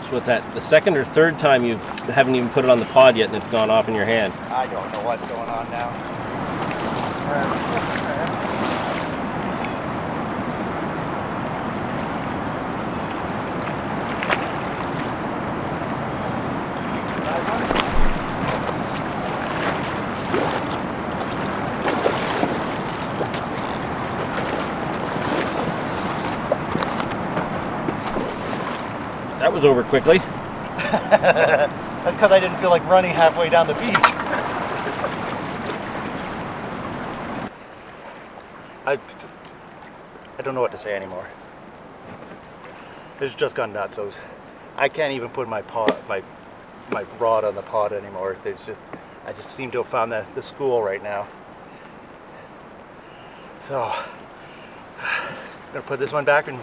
So what's that? The second or third time you haven't even put it on the pod yet and it's gone off in your hand. I don't know what's going on now. That was over quickly. That's because I didn't feel like running halfway down the beach. I don't know what to say anymore. It's just gone nuts. I can't even put my rod on the pod anymore. I just seem to have found the school right now. So I'm gonna put this one back and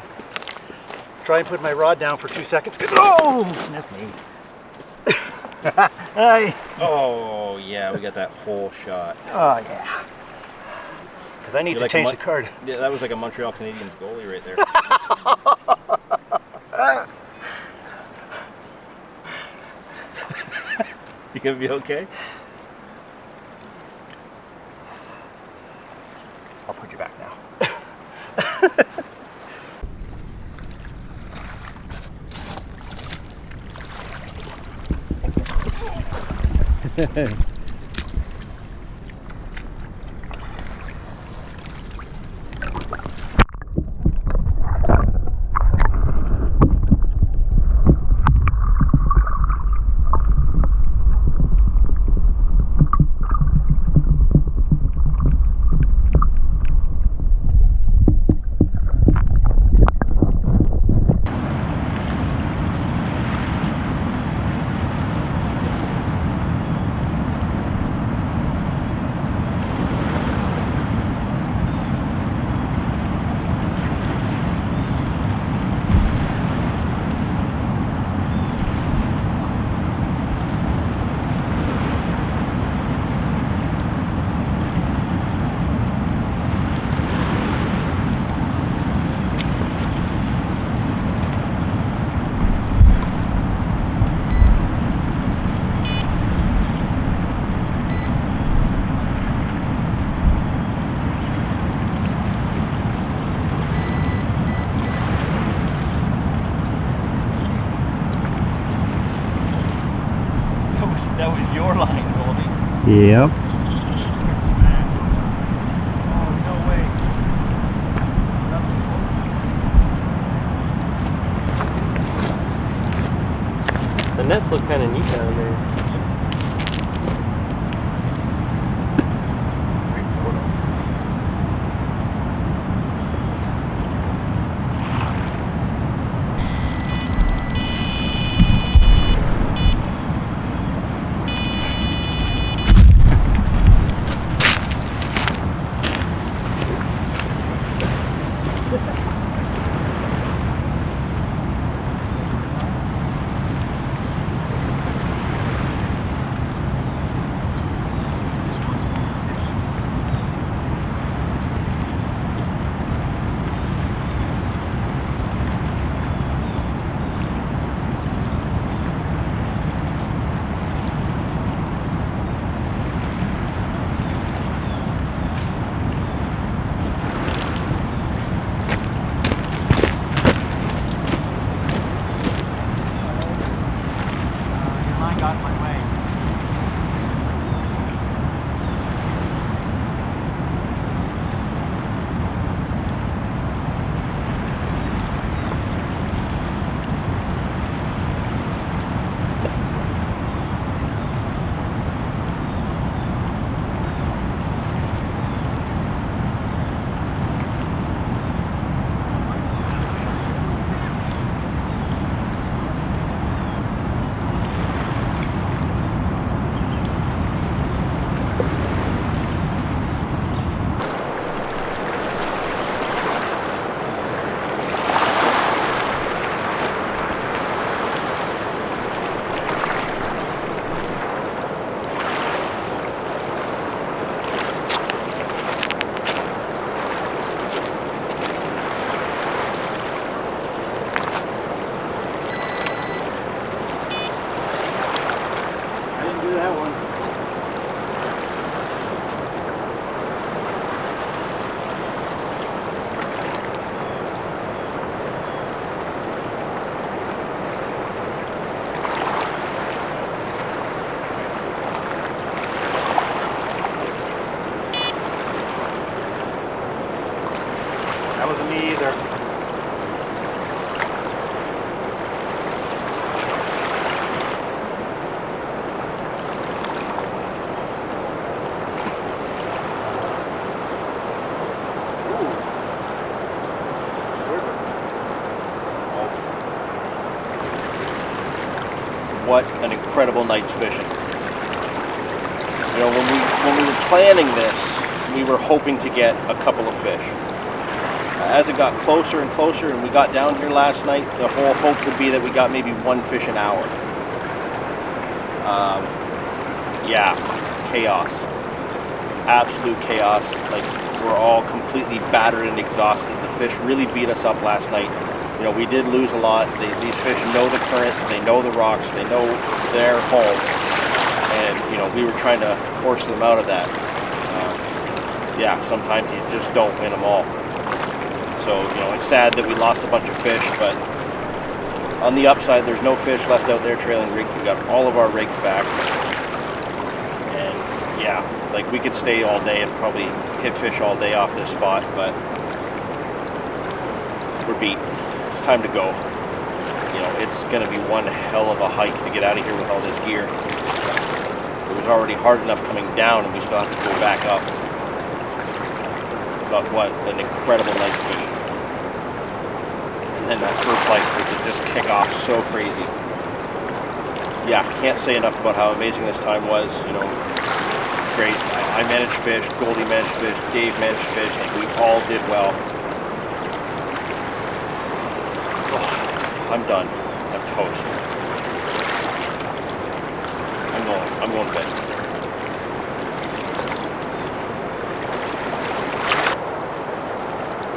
try and put my rod down for 2 seconds. Oh, that's me. Hi. Oh yeah, we got that whole shot. Oh yeah. Because I need to change the card. Yeah, that was like a Montreal Canadiens goalie right there. You gonna be okay? I'll put you back now. That was your line, Goldie. Yep. Oh, no way. The nets look kind of neat down there. what an incredible night's fishing. You know, when we were planning this, we were hoping to get a couple of fish. As it got closer and closer and we got down here last night, the whole hope would be that we got maybe one fish an hour. Yeah, chaos. Absolute chaos. Like, we're all completely battered and exhausted. The fish really beat us up last night. You know, we did lose a lot. These fish know the current, they know the rocks, they know their home. And, you know, we were trying to force them out of that. Yeah, sometimes you just don't win them all. So, you know, it's sad that we lost a bunch of fish, but on the upside, there's no fish left out there trailing rigs. We got all of our rigs back. And yeah, like, we could stay all day and probably hit fish all day off this spot, but we're beat. It's time to go. You know, it's gonna be one hell of a hike to get out of here with all this gear. It was already hard enough coming down and we still have to go back up. But what an incredible night's fishing. And that first light would just kick off so crazy. Yeah, can't say enough about how amazing this time was. You know, great. I managed fish, Goldie managed fish, Dave managed fish, and we all did well. Oh, I'm done. I'm toast. I'm going to bed.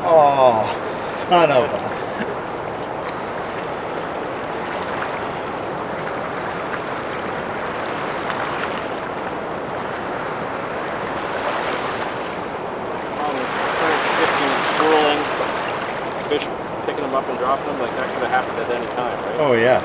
Oh, son of a... Swirling, fish picking them up and dropping them, like that could have happened at any time, right? Oh yeah.